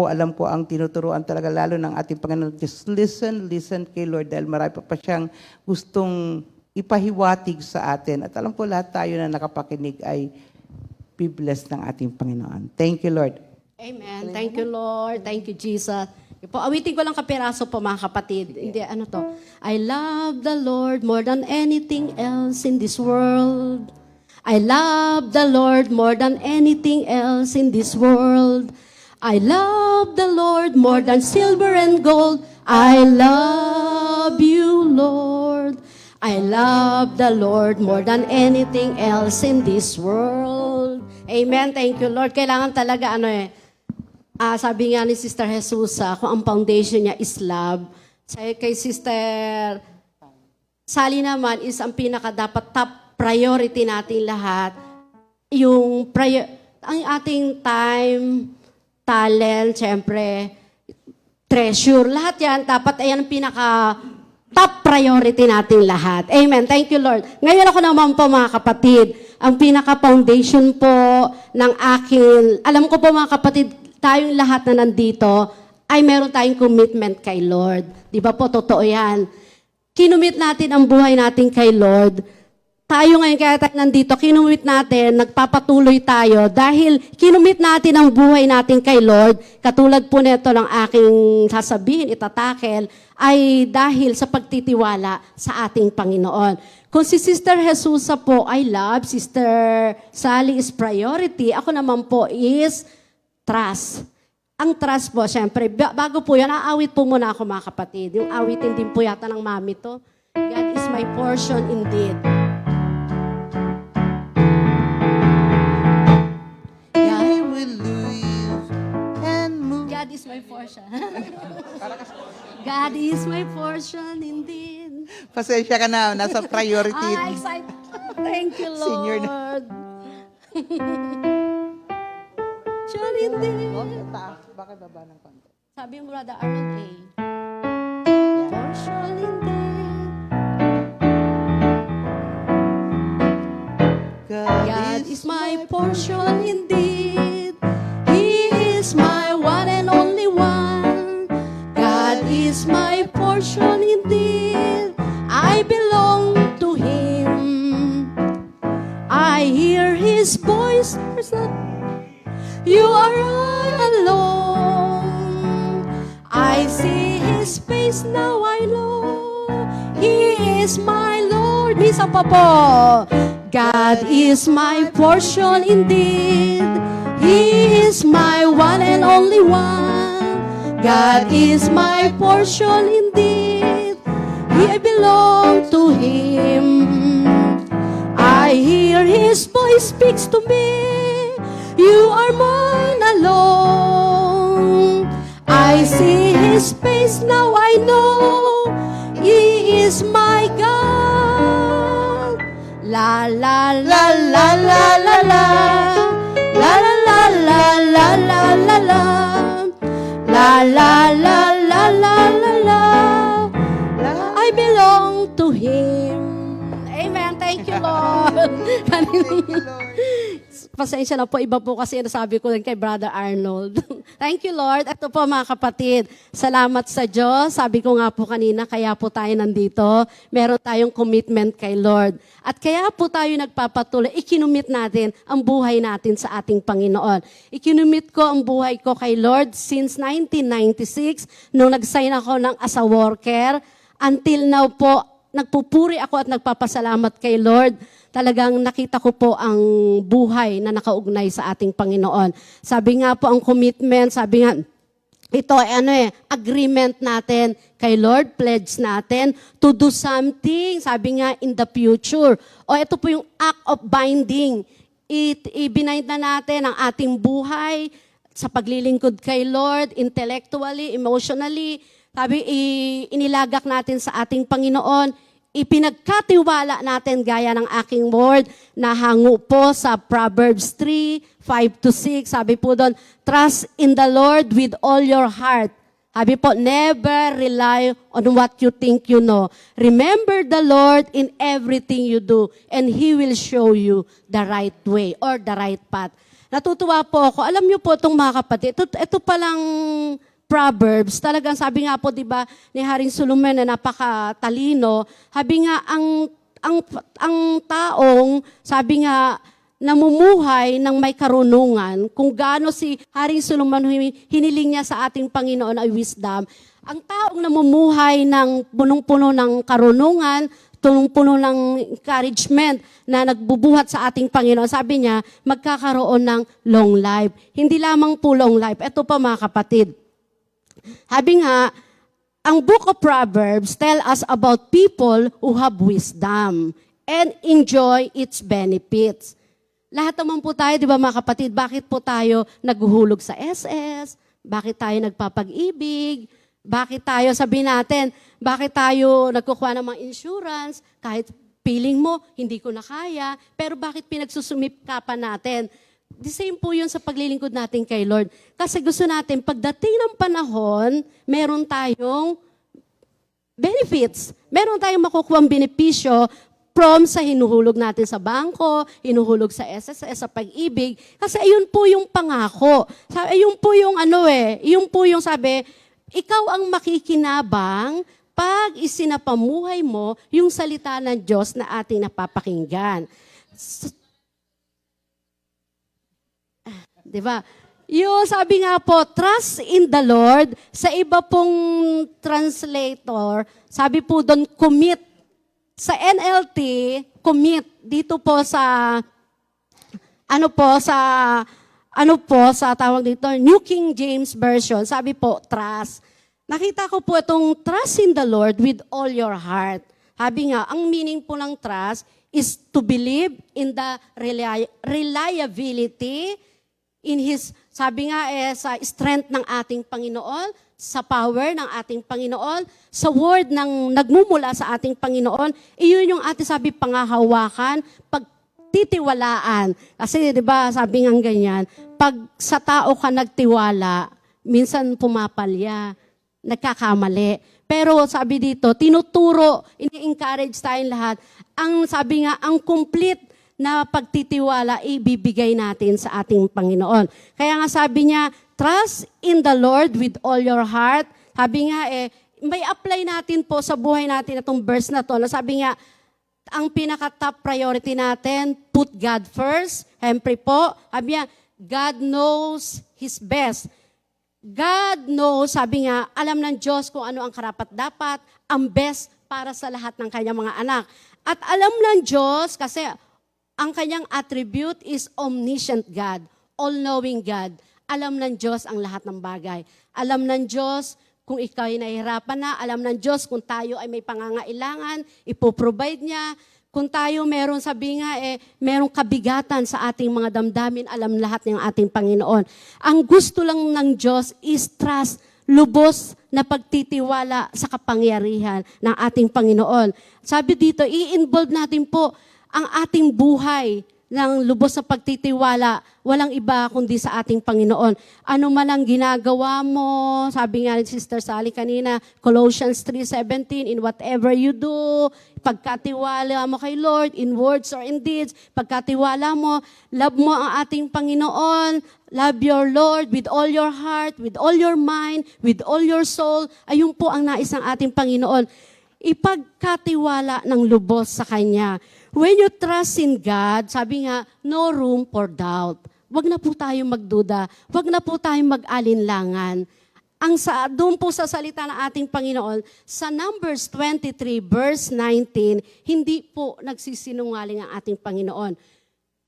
alam ko ang tinuturuan talaga lalo ng ating Panginoon. Just listen kay Lord dahil marami pa siyang gustong ipahiwatig sa atin. At alam ko lahat tayo na nakapakinig ay be blessed ng ating Panginoon. Thank you, Lord. Amen. Thank you, Lord. Thank you, Jesus. Po, awitin ko lang kapiraso po, mga kapatid. Hindi, I love the Lord more than anything else in this world. I love the Lord more than anything else in this world. I love the Lord more than silver and gold. I love you, Lord. I love the Lord more than anything else in this world. Amen. Thank you, Lord. Kailangan talaga, sabi nga ni Sister Jesus, kung ang foundation niya is love. Kay Sister Sally naman is ang dapat top priority natin lahat. Ang ating time, talent, syempre, treasure, lahat yan, dapat ayan ang top priority natin lahat. Amen. Thank you, Lord. Ngayon ako naman po, mga kapatid, ang pinaka-foundation po ng alam ko po, mga kapatid, tayong lahat na nandito, ay meron tayong commitment kay Lord. Di ba po, totoo yan. Kinumit natin ang buhay natin kay Lord. Tayo ngayon, kaya tayo nandito, kinumit natin, nagpapatuloy tayo dahil kinumit natin ang buhay natin kay Lord. Katulad po nito ng aking sasabihin, itatakel, ay dahil sa pagtitiwala sa ating Panginoon. Kung si Sister Jesusa po ay love, Sister Sally is priority, ako naman po is trust. Ang trust po, syempre, bago po yan, aawit po muna ako, mga kapatid. Yung awitin din po yata ng mami to. God is my portion indeed. God is my portion. God is my portion indeed. Pasensya ka na, nasa priority. Excited. Thank you, Lord. Senior na. Surely indeed. Okay, taas. Bakit baba ng konti? Sabi mo, Brother Arnold, For surely indeed, God is my portion indeed. He is my one and only one. God is my portion indeed. I belong to Him. I hear His voice. You are all alone. I see His face, now I know He is my Lord. Isa pa po. God is my portion indeed. He is my one and only one. God is my portion indeed. I belong to Him. I hear His voice speaks to me. You are mine alone. I see His face, now I know He is my God. La la la la la la la. La la la la la la la la. La la la la la la la. I belong to Him. Amen. Thank you, Lord. Pasensya na po, iba po kasi nasabi ko rin kay Brother Arnold. Thank you, Lord. Ito po mga kapatid, salamat sa Diyos. Sabi ko nga po kanina, kaya po tayo nandito. Meron tayong commitment kay Lord. At kaya po tayo nagpapatuloy, ikinumit natin ang buhay natin sa ating Panginoon. Ikinumit ko ang buhay ko kay Lord since 1996, nung nag-sign ako ng as a worker. Until now po, nagpupuri ako at nagpapasalamat kay Lord. Talagang nakita ko po ang buhay na nakaugnay sa ating Panginoon. Sabi nga po ang commitment, sabi nga, ito ay agreement natin kay Lord, pledge natin to do something, sabi nga, in the future. O ito po yung act of binding. Ibind na natin ang ating buhay sa paglilingkod kay Lord, intellectually, emotionally. Sabi, inilagak natin sa ating Panginoon. Ipinagkatiwala natin gaya ng aking word na hango po sa Proverbs 3, 5-6. Sabi po doon, trust in the Lord with all your heart. Sabi po, never rely on what you think you know. Remember the Lord in everything you do and He will show you the right way or the right path. Natutuwa po ako. Alam niyo po itong mga kapatid, ito palang Proverbs, talagang sabi nga po, di ba, ni Haring Solomon na napakatalino, sabi nga, ang taong, sabi nga, namumuhay ng may karunungan, kung gaano si Haring Solomon hiniling niya sa ating Panginoon ay wisdom, ang taong namumuhay ng punong-puno ng karunungan, punong-puno ng encouragement na nagbubuhat sa ating Panginoon, sabi niya, magkakaroon ng long life. Hindi lamang po long life, ito pa mga kapatid, sabi nga, ang Book of Proverbs tell us about people who have wisdom and enjoy its benefits. Lahat naman po tayo, di ba mga kapatid, bakit po tayo naghuhulog sa SS? Bakit tayo nagpapag-ibig? Bakit tayo, sabi natin, bakit tayo nagkukuha ng mga insurance? Kahit feeling mo, hindi ko na kaya, pero bakit pinagsusumikapan natin? The same po yun sa paglilingkod natin kay Lord. Kasi gusto natin, pagdating ng panahon, meron tayong benefits. Meron tayong makukuha benepisyo from sa hinuhulog natin sa bangko, hinuhulog sa SSS, sa pag-ibig. Kasi ayun po yung pangako. Ayun po yung yun po yung sabi, ikaw ang makikinabang pag isinapamuhay mo yung salita ng Diyos na ating napapakinggan. Diba? Yung sabi nga po, trust in the Lord, sa iba pong translator, sabi po doon, commit. Sa NLT, commit. Dito po sa, sa tawag dito, New King James Version, sabi po, trust. Nakita ko po itong trust in the Lord with all your heart. Sabi nga, ang meaning po ng trust is to believe in the reliability in His, sabi nga sa strength ng ating Panginoon, sa power ng ating Panginoon, sa word ng nagmumula sa ating Panginoon, iyon yung ating sabi pangahawakan, pagtitiwalaan. Kasi 'di ba, sabi nga ganyan, pag sa tao ka nagtiwala, minsan pumapalya, nagkakamali. Pero sabi dito, tinuturo, ini-encourage tayong lahat. Ang sabi nga, ang complete na pagtitiwala ibibigay natin sa ating Panginoon. Kaya nga sabi niya, trust in the Lord with all your heart. Sabi nga may apply natin po sa buhay natin itong verse na to. Na sabi nga, ang pinaka-top priority natin, put God first. Siyempre po, sabi niya, God knows His best. God knows, sabi nga, alam ng Diyos kung ano ang karapat-dapat, ang best para sa lahat ng kanyang mga anak. At alam ng Diyos, kasi ang kanyang attribute is omniscient God, all-knowing God. Alam ng Diyos ang lahat ng bagay. Alam ng Diyos kung ikaw ay nahihirapan na. Alam ng Diyos kung tayo ay may pangangailangan, ipoprovide niya. Kung tayo meron, sabi nga, merong kabigatan sa ating mga damdamin, alam lahat ng ating Panginoon. Ang gusto lang ng Diyos is trust, lubos na pagtitiwala sa kapangyarihan ng ating Panginoon. Sabi dito, i-involve natin po ang ating buhay ng lubos na pagtitiwala, walang iba kundi sa ating Panginoon. Ano man ang ginagawa mo, sabi nga ni Sister Sally kanina, Colossians 3:17, in whatever you do, pagkatiwala mo kay Lord, in words or in deeds, pagkatiwala mo, love mo ang ating Panginoon, love your Lord with all your heart, with all your mind, with all your soul. Ayun po ang nais ng ating Panginoon. Ipagkatiwala ng lubos sa Kanya. When you trust in God, sabi nga, no room for doubt. Wag na po tayong magduda. Wag na po tayong mag-alinlangan. Doon po sa salita ng ating Panginoon, sa Numbers 23 verse 19, hindi po nagsisinungaling ang ating Panginoon.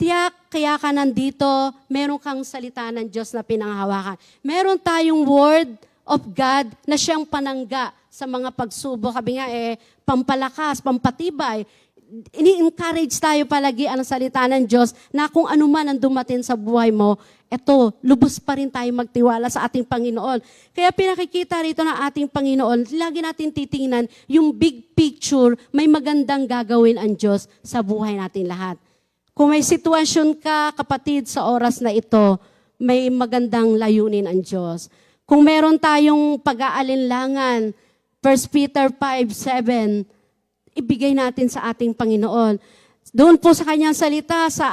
Tiyak, kaya ka nandito, meron kang salita ng Diyos na pinanghawakan. Meron tayong word of God na siyang panangga sa mga pagsubok. Sabi nga, pampalakas, pampatibay. Ini-encourage tayo palagi ang salita ng Diyos na kung ano man ang dumating sa buhay mo, eto, lubos pa rin tayo magtiwala sa ating Panginoon. Kaya pinakikita rito ng ating Panginoon, lagi natin titingnan yung big picture, may magandang gagawin ang Diyos sa buhay natin lahat. Kung may sitwasyon ka, kapatid, sa oras na ito, may magandang layunin ang Diyos. Kung meron tayong pag-aalinlangan, 1 Peter 5:7, ibigay natin sa ating Panginoon. Doon po sa kanyang salita, sa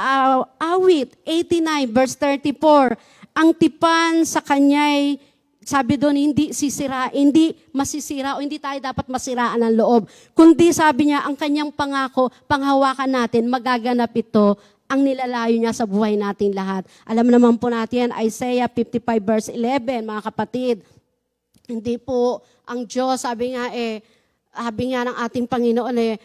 awit 89 verse 34, ang tipan sa kanya'y, sabi doon, hindi sisira, hindi masisira o hindi tayo dapat masiraan ng loob. Kundi sabi niya, ang kanyang pangako, panghawakan natin, magaganap ito, ang nilalayo niya sa buhay natin lahat. Alam naman po natin, Isaiah 55 verse 11, mga kapatid, hindi po ang Diyos, sabi nga ng ating Panginoon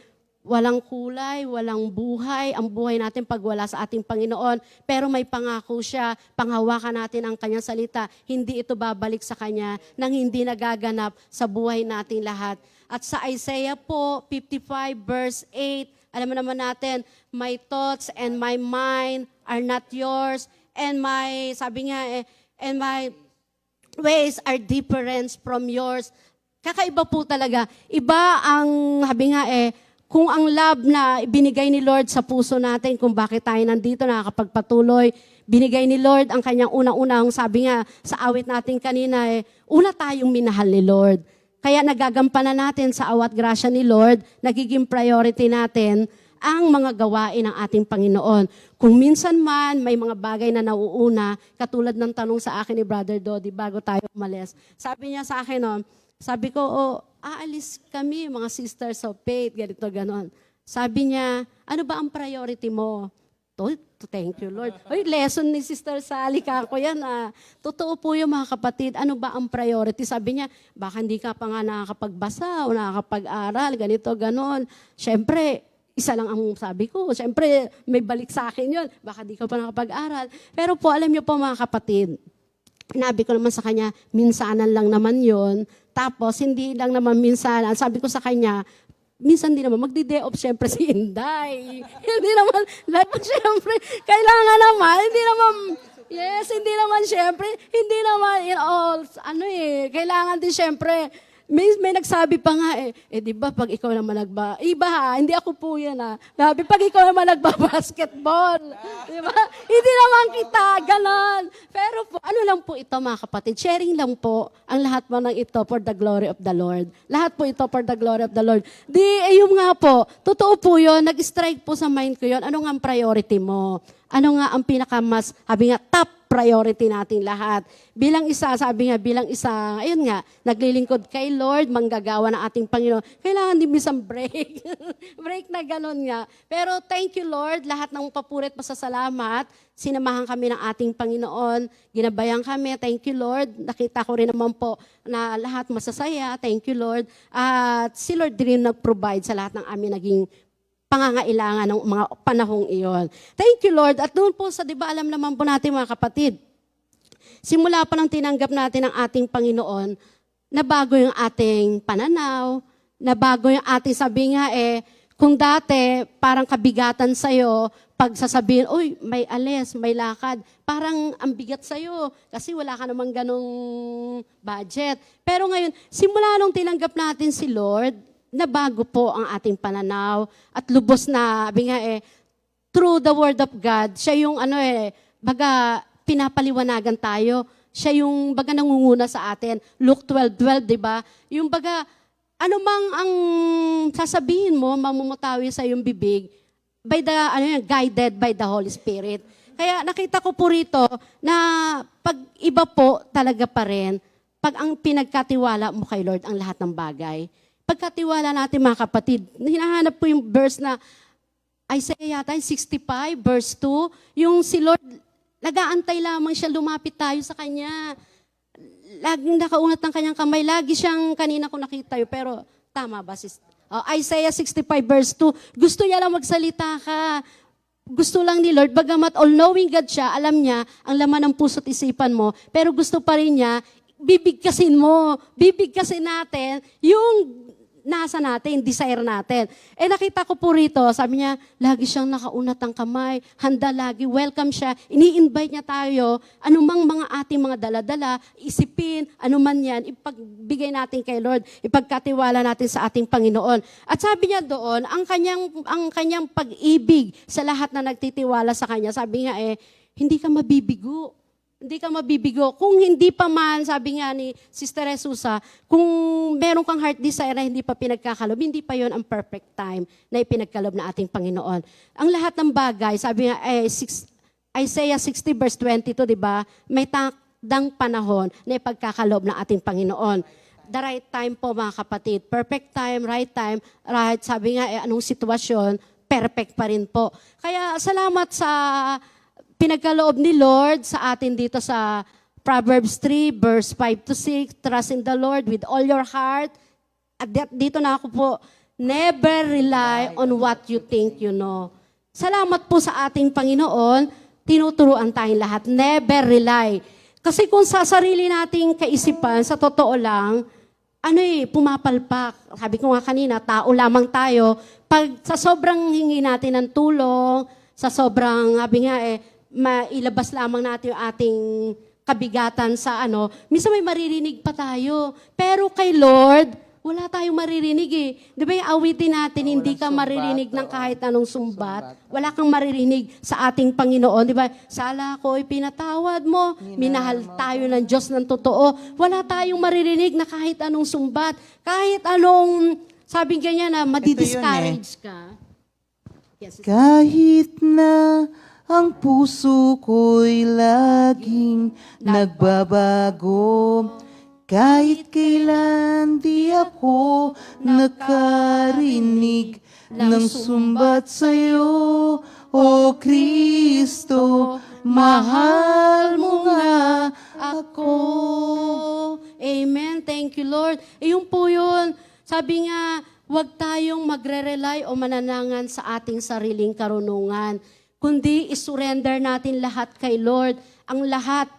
walang kulay, walang buhay, ang buhay natin pag wala sa ating Panginoon. Pero may pangako siya, panghawakan natin ang kanyang salita, hindi ito babalik sa kanya nang hindi nagaganap sa buhay natin lahat. At sa Isaiah po, 55 verse 8, alam mo naman natin, my thoughts and my mind are not yours, and my, sabi nga and my ways are different from yours. Kakaiba po talaga. Iba ang, sabi nga kung ang love na binigay ni Lord sa puso natin, kung bakit tayo nandito nakakapagpatuloy, binigay ni Lord ang kanyang unang-unang, sabi nga sa awit natin kanina, una tayong minahal ni Lord. Kaya nagagampanan natin sa awat grasya ni Lord, nagiging priority natin ang mga gawain ng ating Panginoon. Kung minsan man may mga bagay na nauuna, katulad ng tanong sa akin ni Brother Dodi bago tayo umalis, sabi niya sa akin, sabi ko, aalis kami, mga sisters of faith, ganito, ganon. Sabi niya, ano ba ang priority mo? Thank you, Lord. Lesson ni Sister Sally kako yan. Totoo po yung mga kapatid, ano ba ang priority? Sabi niya, baka hindi ka pa nga nakakapagbasa o nakakapag-aral, ganito, ganon. Siyempre, isa lang ang sabi ko. Siyempre, may balik sa akin yun. Baka di ka pa nakapag-aral. Pero po, alam niyo po mga kapatid, sinabi ko naman sa kanya, minsanan lang naman yon. Tapos, hindi lang naman minsanan. Sabi ko sa kanya, minsan din naman, magdi-day off syempre si Inday. Hindi naman, siyempre, kailangan naman, hindi naman, Yes, hindi naman syempre, hindi naman in all, kailangan din syempre, may nagsabi pa nga di ba pag ikaw naman iba ha, hindi ako po yan ha. Sabi, pag ikaw naman nagba-basketball, di ba? Hindi naman kita, ganon. Pero po, ano lang po ito mga kapatid, sharing lang po ang lahat mo ng ito for the glory of the Lord. Lahat po ito for the glory of the Lord. Yung nga po, totoo po yun, nag-strike po sa mind ko yun, ano nga ang priority mo? Ano nga ang pinakamas, sabi nga, top priority natin lahat. Bilang isa, ayun nga, naglilingkod kay Lord, manggagawa ng ating Panginoon. Kailangan din isang break. Break na gano'n nga. Pero thank you Lord, lahat ng papurit pasasalamat, sinamahan kami ng ating Panginoon, ginabayan kami, thank you Lord. Nakita ko rin naman po na lahat masasaya, thank you Lord. At si Lord din nag-provide sa lahat ng amin naging pangangailangan ng mga panahong iyon. Thank you, Lord. At doon po sa, di ba, alam naman po natin mga kapatid, simula pa nang tinanggap natin ang ating Panginoon, nabago yung ating pananaw, nabago yung ating sabi nga kung dati parang kabigatan sa'yo, pag sasabihin, uy, may alis, may lakad, parang ang bigat sa'yo kasi wala ka namang ganong budget. Pero ngayon, simula nung tinanggap natin si Lord, nabago po ang ating pananaw at lubos na, sabi nga through the Word of God, siya yung baga pinapaliwanagan tayo. Siya yung baga nangunguna sa atin. Luke 12:12, di ba? Yung baga, ano mang ang sasabihin mo, mamumutawi sa iyong bibig, guided by the Holy Spirit. Kaya nakita ko po rito na pag iba po talaga pa rin, pag ang pinagkatiwala mo kay Lord ang lahat ng bagay. Pagkatiwala natin mga kapatid, hinahanap ko yung verse na Isaiah yata, 65 verse 2, yung si Lord, nag-aantay lamang siya, lumapit tayo sa Kanya. Laging nakaunat ng Kanyang kamay, lagi siyang, kanina ko nakita yun, pero tama ba sis? Isaiah 65 verse 2, gusto niya lang magsalita ka. Gusto lang ni Lord, bagamat all-knowing God siya, alam niya ang laman ng puso't isipan mo, pero gusto pa rin niya, bibigkasin natin yung nasa natin, desire natin. Nakita ko po rito, sabi niya, lagi siyang nakaunat ang kamay, handa lagi, welcome siya, ini-invite niya tayo, anumang mga ating mga daladala, isipin, anuman yan, ipagbigay natin kay Lord, ipagkatiwala natin sa ating Panginoon. At sabi niya doon, ang kanyang pag-ibig sa lahat na nagtitiwala sa Kanya, sabi niya hindi ka mabibigo. Hindi ka mabibigo. Kung hindi pa man, sabi nga ni Sister Jesusa, kung meron kang heart desire na hindi pa pinagkakalob, hindi pa yon ang perfect time na ipinagkalob na ating Panginoon. Ang lahat ng bagay, sabi nga, Isaiah 60 verse 22, di ba? May takdang panahon na ipagkakalob na ating Panginoon. The right time po mga kapatid. Perfect time, right, sabi nga, anong sitwasyon, perfect pa rin po. Kaya salamat sa pinagkaloob ni Lord sa atin dito sa Proverbs 3, verse 5 to 6, trust in the Lord with all your heart. At dito na ako po, never rely on what you think you know. Salamat po sa ating Panginoon, tinuturuan tayong lahat, never rely. Kasi kung sa sarili nating kaisipan, sa totoo lang, pumapalpak. Sabi ko nga kanina, tao lamang tayo. Pag sa sobrang hingi natin ng tulong, sa sobrang, sabi nga mailabas lamang natin yung ating kabigatan sa minsan may maririnig pa tayo. Pero kay Lord, wala tayong maririnig Di ba yung awitin natin, hindi ka maririnig ng kahit anong sumbat. Wala kang maririnig sa ating Panginoon. Di ba? Sala ko, pinatawad mo. Minahal tayo ng Diyos ng totoo. Wala tayong maririnig na kahit anong sumbat. Kahit anong, sabi ganyan na, madidiscourage ka. Yes. Kahit na ang puso ko'y laging nagbabago, kahit kailan di ako nakarinig ng sumbat sa'yo, O Kristo, mahal mo nga ako. Amen. Thank you, Lord. Yun po yun. Sabi nga, huwag tayong magre-rely o mananangan sa ating sariling karunungan, kundi isurrender natin lahat kay Lord. Ang lahat,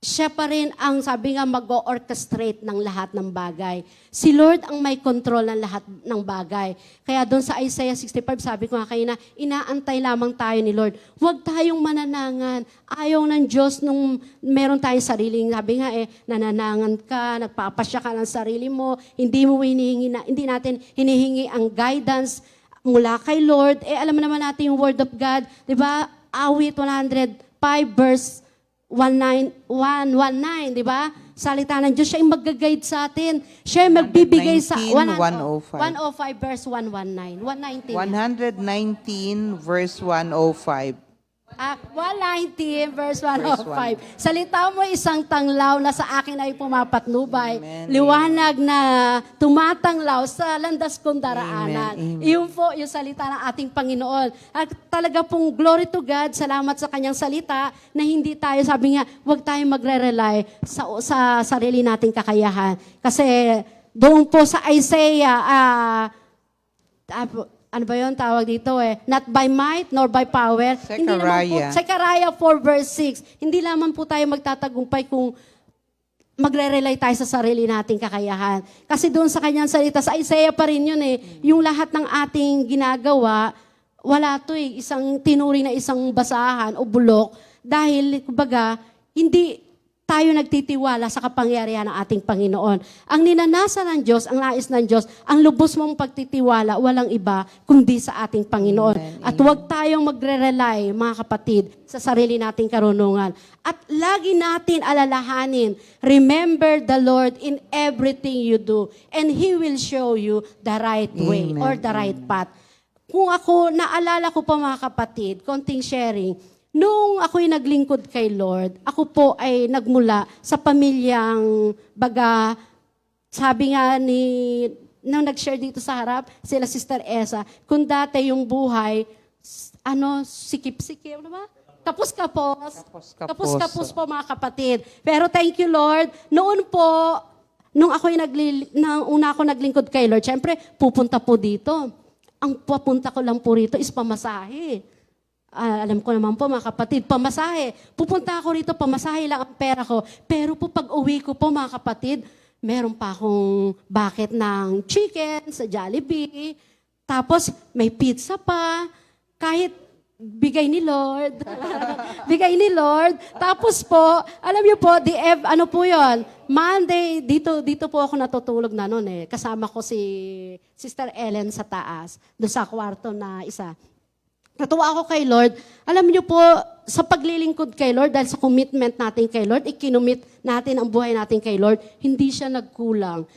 siya pa rin ang, sabi nga, mag-orchestrate ng lahat ng bagay. Si Lord ang may control ng lahat ng bagay. Kaya doon sa Isaiah 65, sabi ko nga kayo na, inaantay lamang tayo ni Lord. Huwag tayong mananangan. Ayaw ng Diyos nung meron tayong sariling, sabi nga nananangan ka, nagpapasya ka ng sarili mo, hindi natin hinihingi ang guidance mula kay Lord. Alam naman natin yung Word of God, di ba? Awit 105 verse 119, di ba? Salita ng Diyos, siya yung mag-guide sa atin. Siya yung magbibigay sa 105 verse 119. 119 verse 105. 119 verse 105. Salita mo isang tanglaw na sa akin ay pumapatnubay. Amen. Liwanag na tumatanglaw sa landas kong daraanan. Amen. Iyon po yung salita ng ating Panginoon. At talaga pong glory to God, salamat sa kanyang salita na hindi tayo, sabi nga, huwag tayong magre-rely sa sarili nating kakayahan. Kasi doon po sa Isaiah, ano ba yun tawag dito not by might nor by power. Hindi naman po, Zechariah 4 verse 6. Hindi lamang po tayo magtatagumpay kung magre-rely tayo sa sarili nating kakayahan. Kasi doon sa kanyang salita, sa Isaiah pa rin yun yung lahat ng ating ginagawa, wala to isang tinuring na isang basahan o bulok dahil, kumbaga, hindi tayo nagtitiwala sa kapangyarihan ng ating Panginoon. Ang ninanasa ng Diyos, ang nais ng Diyos, ang lubos mong pagtitiwala, walang iba kundi sa ating Panginoon. Amen. At huwag tayong magre-rely, mga kapatid, sa sarili nating karunungan. At lagi natin alalahanin, remember the Lord in everything you do, and He will show you the right way Amen. or the right path. Kung ako, naalala ko pa mga kapatid, konting sharing, nung ako'y naglingkod kay Lord, ako po ay nagmula sa pamilyang baga, sabi nga nung nag-share dito sa harap, sila Sister Esa, kung dati yung buhay, sikip-sikip, ano ba? Kapos-kapos. Kapos-kapos po mga kapatid. Pero thank you Lord, noon po, nung una ako naglingkod kay Lord, syempre, pupunta po dito. Ang papunta ko lang po rito is pamasahe. Alam ko naman po mga kapatid, pamasahe. Pupunta ako rito, pamasahe lang ang pera ko. Pero po pag uwi ko po mga kapatid, meron pa akong bucket ng chicken sa Jollibee. Tapos may pizza pa. Kahit bigay ni Lord. Bigay ni Lord. Tapos po, alam niyo po, ano po yon? Monday, dito po ako natutulog na noon Kasama ko si Sister Ellen sa taas, doon sa kwarto na isa. Natuwa ako kay Lord. Alam niyo po, sa paglilingkod kay Lord, dahil sa commitment natin kay Lord, ikinumit natin ang buhay natin kay Lord, hindi siya nagkulang.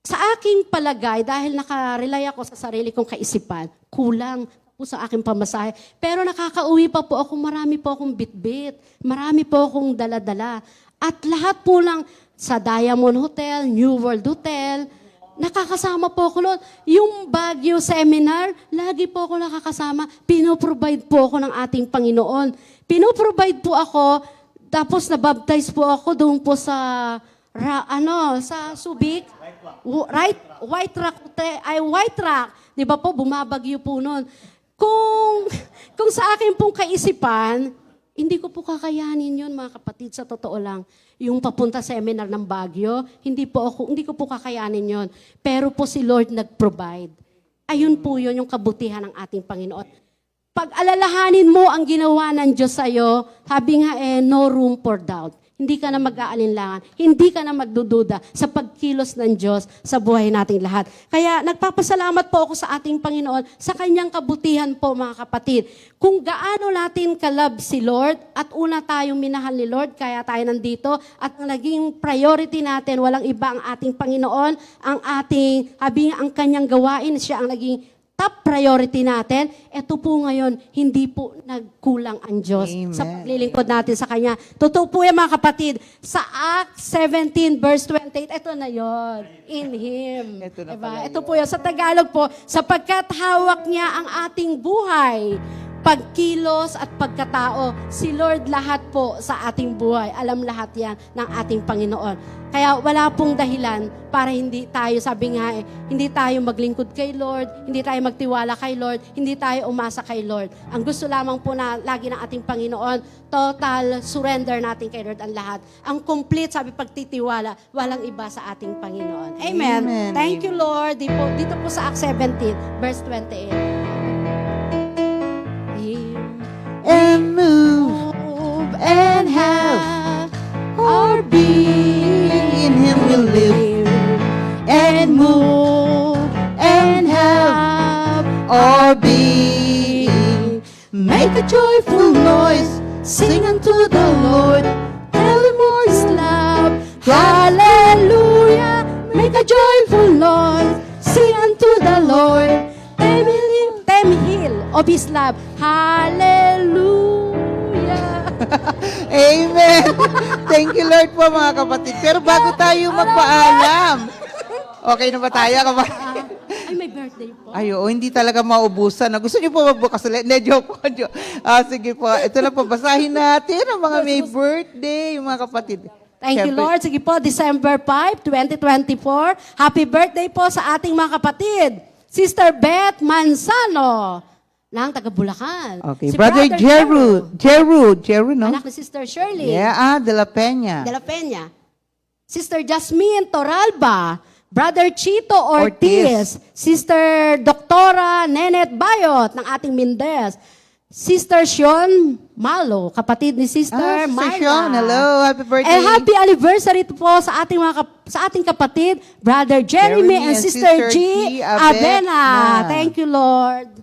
Sa aking palagay, dahil nakarely ako sa sarili kong kaisipan, kulang po sa aking pamasahe. Pero nakakauwi pa po ako, marami po akong bitbit, marami po akong dala-dala. At lahat po lang sa Diamond Hotel, New World Hotel, nakakasama po ako noon. Yung Baguio seminar, lagi po ako nakakasama. Pinoprovide po ako ng ating Panginoon. Pinoprovide po ako, tapos nabaptize po ako doon po sa, sa Subic. White Rock. Di ba po, bumabagyo po noon. Kung sa akin pong kaisipan, hindi ko po kakayanin yun, mga kapatid, sa totoo lang. Yung papunta seminar ng Baguio, hindi ko po kakayanin yun. Pero po si Lord nag-provide. Ayun po yun, yung kabutihan ng ating Panginoon. Pag alalahanin mo ang ginawa ng Diyos sa'yo, sabi nga no room for doubt. Hindi ka na mag-aalinlangan. Hindi ka na magdududa sa pagkilos ng Diyos sa buhay nating lahat. Kaya nagpapasalamat po ako sa ating Panginoon sa kanyang kabutihan po, mga kapatid. Kung gaano natin kalab si Lord at una tayong minahal ni Lord, kaya tayo nandito at ang naging priority natin, walang iba ang ating Panginoon, ang kanyang gawain, siya ang naging top priority natin, ito po ngayon, hindi po nagkulang ang Diyos sa paglilingkod natin sa Kanya. Totoo po yan mga kapatid. Sa Acts 17 verse 28, ito na yon, in Him. Ito na diba? pala Ito yun. po yan. Sa Tagalog po, sapagkat hawak niya ang ating buhay, pagkilos at pagkatao. Si Lord lahat po sa ating buhay. Alam lahat yan ng ating Panginoon. Kaya wala pong dahilan para hindi tayo, sabi nga hindi tayo maglingkod kay Lord, hindi tayo magtiwala kay Lord, hindi tayo umasa kay Lord. Ang gusto lamang po na lagi ng ating Panginoon, total surrender natin kay Lord ang lahat. Ang complete, sabi pagtitiwala, walang iba sa ating Panginoon. Amen. Amen. Thank you, Lord. Dito po sa Acts 17, verse 28. And move and have our being. In Him we live and move and have our being. Make a joyful noise, sing unto the Lord, tell Him all His love. Hallelujah. Make a joyful noise, sing unto the Lord, tell Him of His love. Hallelujah. Amen. Thank you, Lord po, mga kapatid. Pero bago tayo magpaalam, okay na ba tayo, kapatid? Ay, may birthday po. Ay, oo, hindi talaga maubusan. Gusto niyo po magbukas ulit? Hindi, joke po. Sige po. Ito na po, basahin natin ang mga may birthday, yung mga kapatid. Thank you, Siyempre, Lord. Sige po, December 5, 2024. Happy birthday po sa ating mga kapatid. Sister Beth Manzano, ng taga Bulacan. Okay, Si Brother Jeru, no? Anak ni Sister Shirley. Yeah, De La Peña. De La Peña. Sister Jasmine Toralba. Brother Chito Ortiz. Sister Doktora Nenet Bayot ng ating Mindes. Sister Sean Malo, kapatid ni Sister Sister Marla. Sean, hello, happy birthday. And happy anniversary po sa ating sa ating kapatid, Brother Jeremy and Sister G. Abena. Thank you, Lord.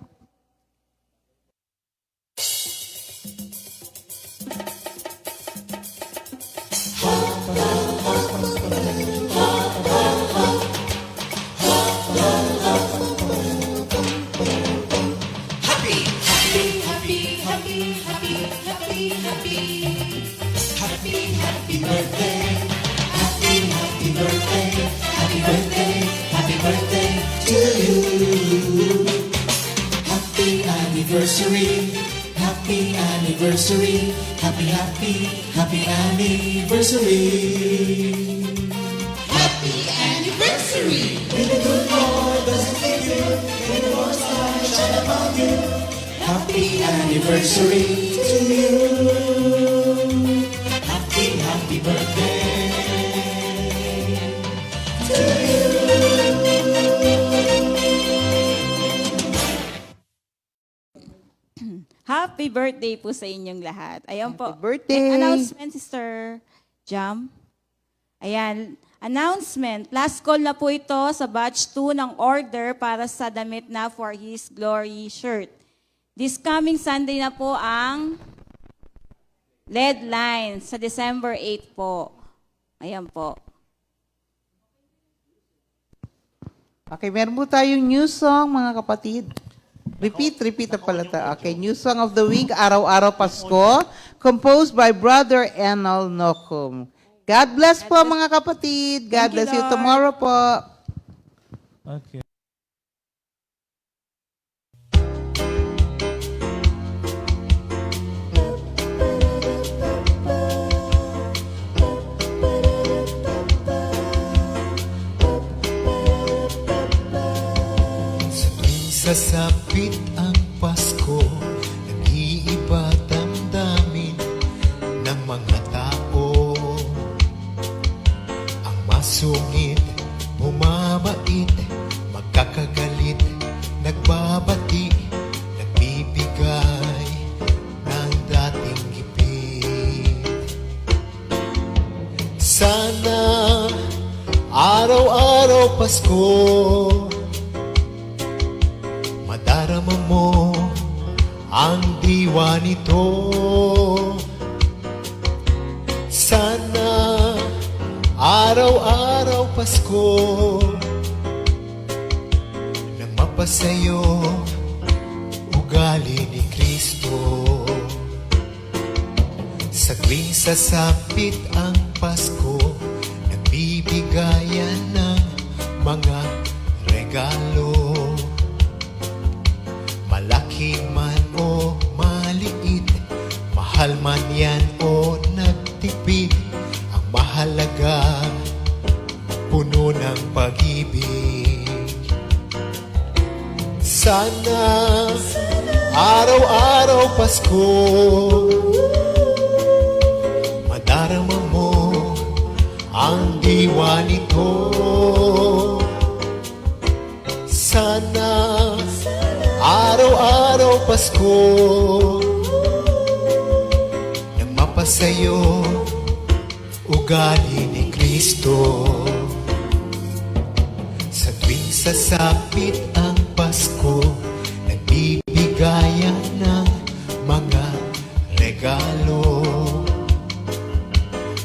Anniversary, happy anniversary, happy anniversary. Happy anniversary. May the good Lord bless you, may the Lord's light shine upon you. Happy anniversary to you. Happy birthday to you. Happy birthday po sa inyong lahat. Ayan po. Happy birthday. Announcement, Sister Jam. Ayan. Announcement. Last call na po ito sa batch 2 ng order para sa damit na For His Glory shirt. This coming Sunday na po ang lead line sa December 8 po. Ayan po. Okay, meron po tayong new song, mga kapatid. Repeat na pala tayo. Okay, new song of the week, Araw-Araw Pasko, composed by Brother Enol Nocum. God bless po, mga kapatid. God bless you Lord. tomorrow po. Okay. Sasapit ang Pasko, nag-iiba damdamin ng mga tao. Ang masungit, bumabait, magkakagalit, nagbabati, nagbibigay ng dating gipit. Sana araw-araw Pasko, madarama mo ang diwa nito. Sana araw-araw Pasko na mapasayo ugali ni Kristo. Sa tuwing sasapit ang Pasko, nagbibigayan ng mga regalo. Malaki man o Sana araw-araw Pasko madarama mo ang diwa nito. Sana araw-araw Pasko nang mapasayo ugali ni Kristo. Sa tuwing sasapit ang Pasko, nagbibigayan ng mga regalo.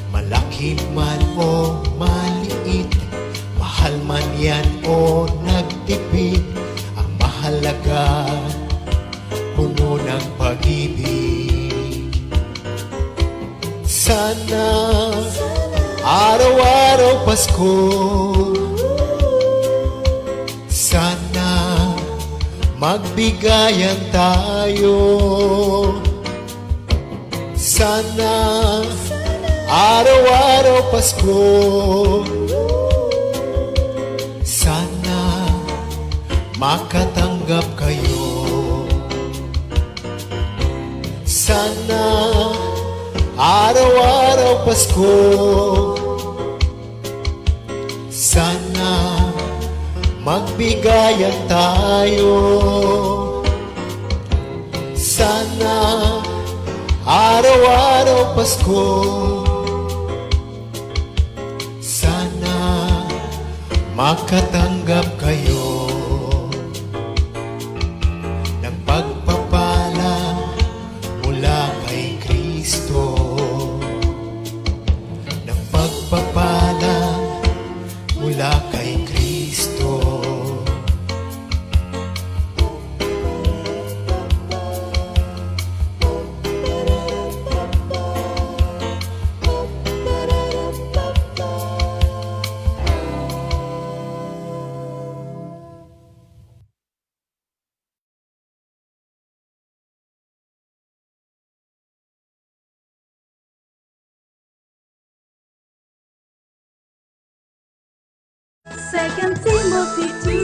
Malaki man o maliit, mahal man yan o nagtipid, ang mahalaga, puno ng pag-ibig. Sana araw-araw Pasko, sana magbigayan tayo. Sana araw-araw Pasko, sana makatanggap kayo. Sana araw-araw Pasko, sana magbigayan tayo. Sana araw-araw Pasko, sana makatanggap kayo ng pagpapala mula kay Kristo, ng pagpapala mula kay Kristo. Second Timothy 2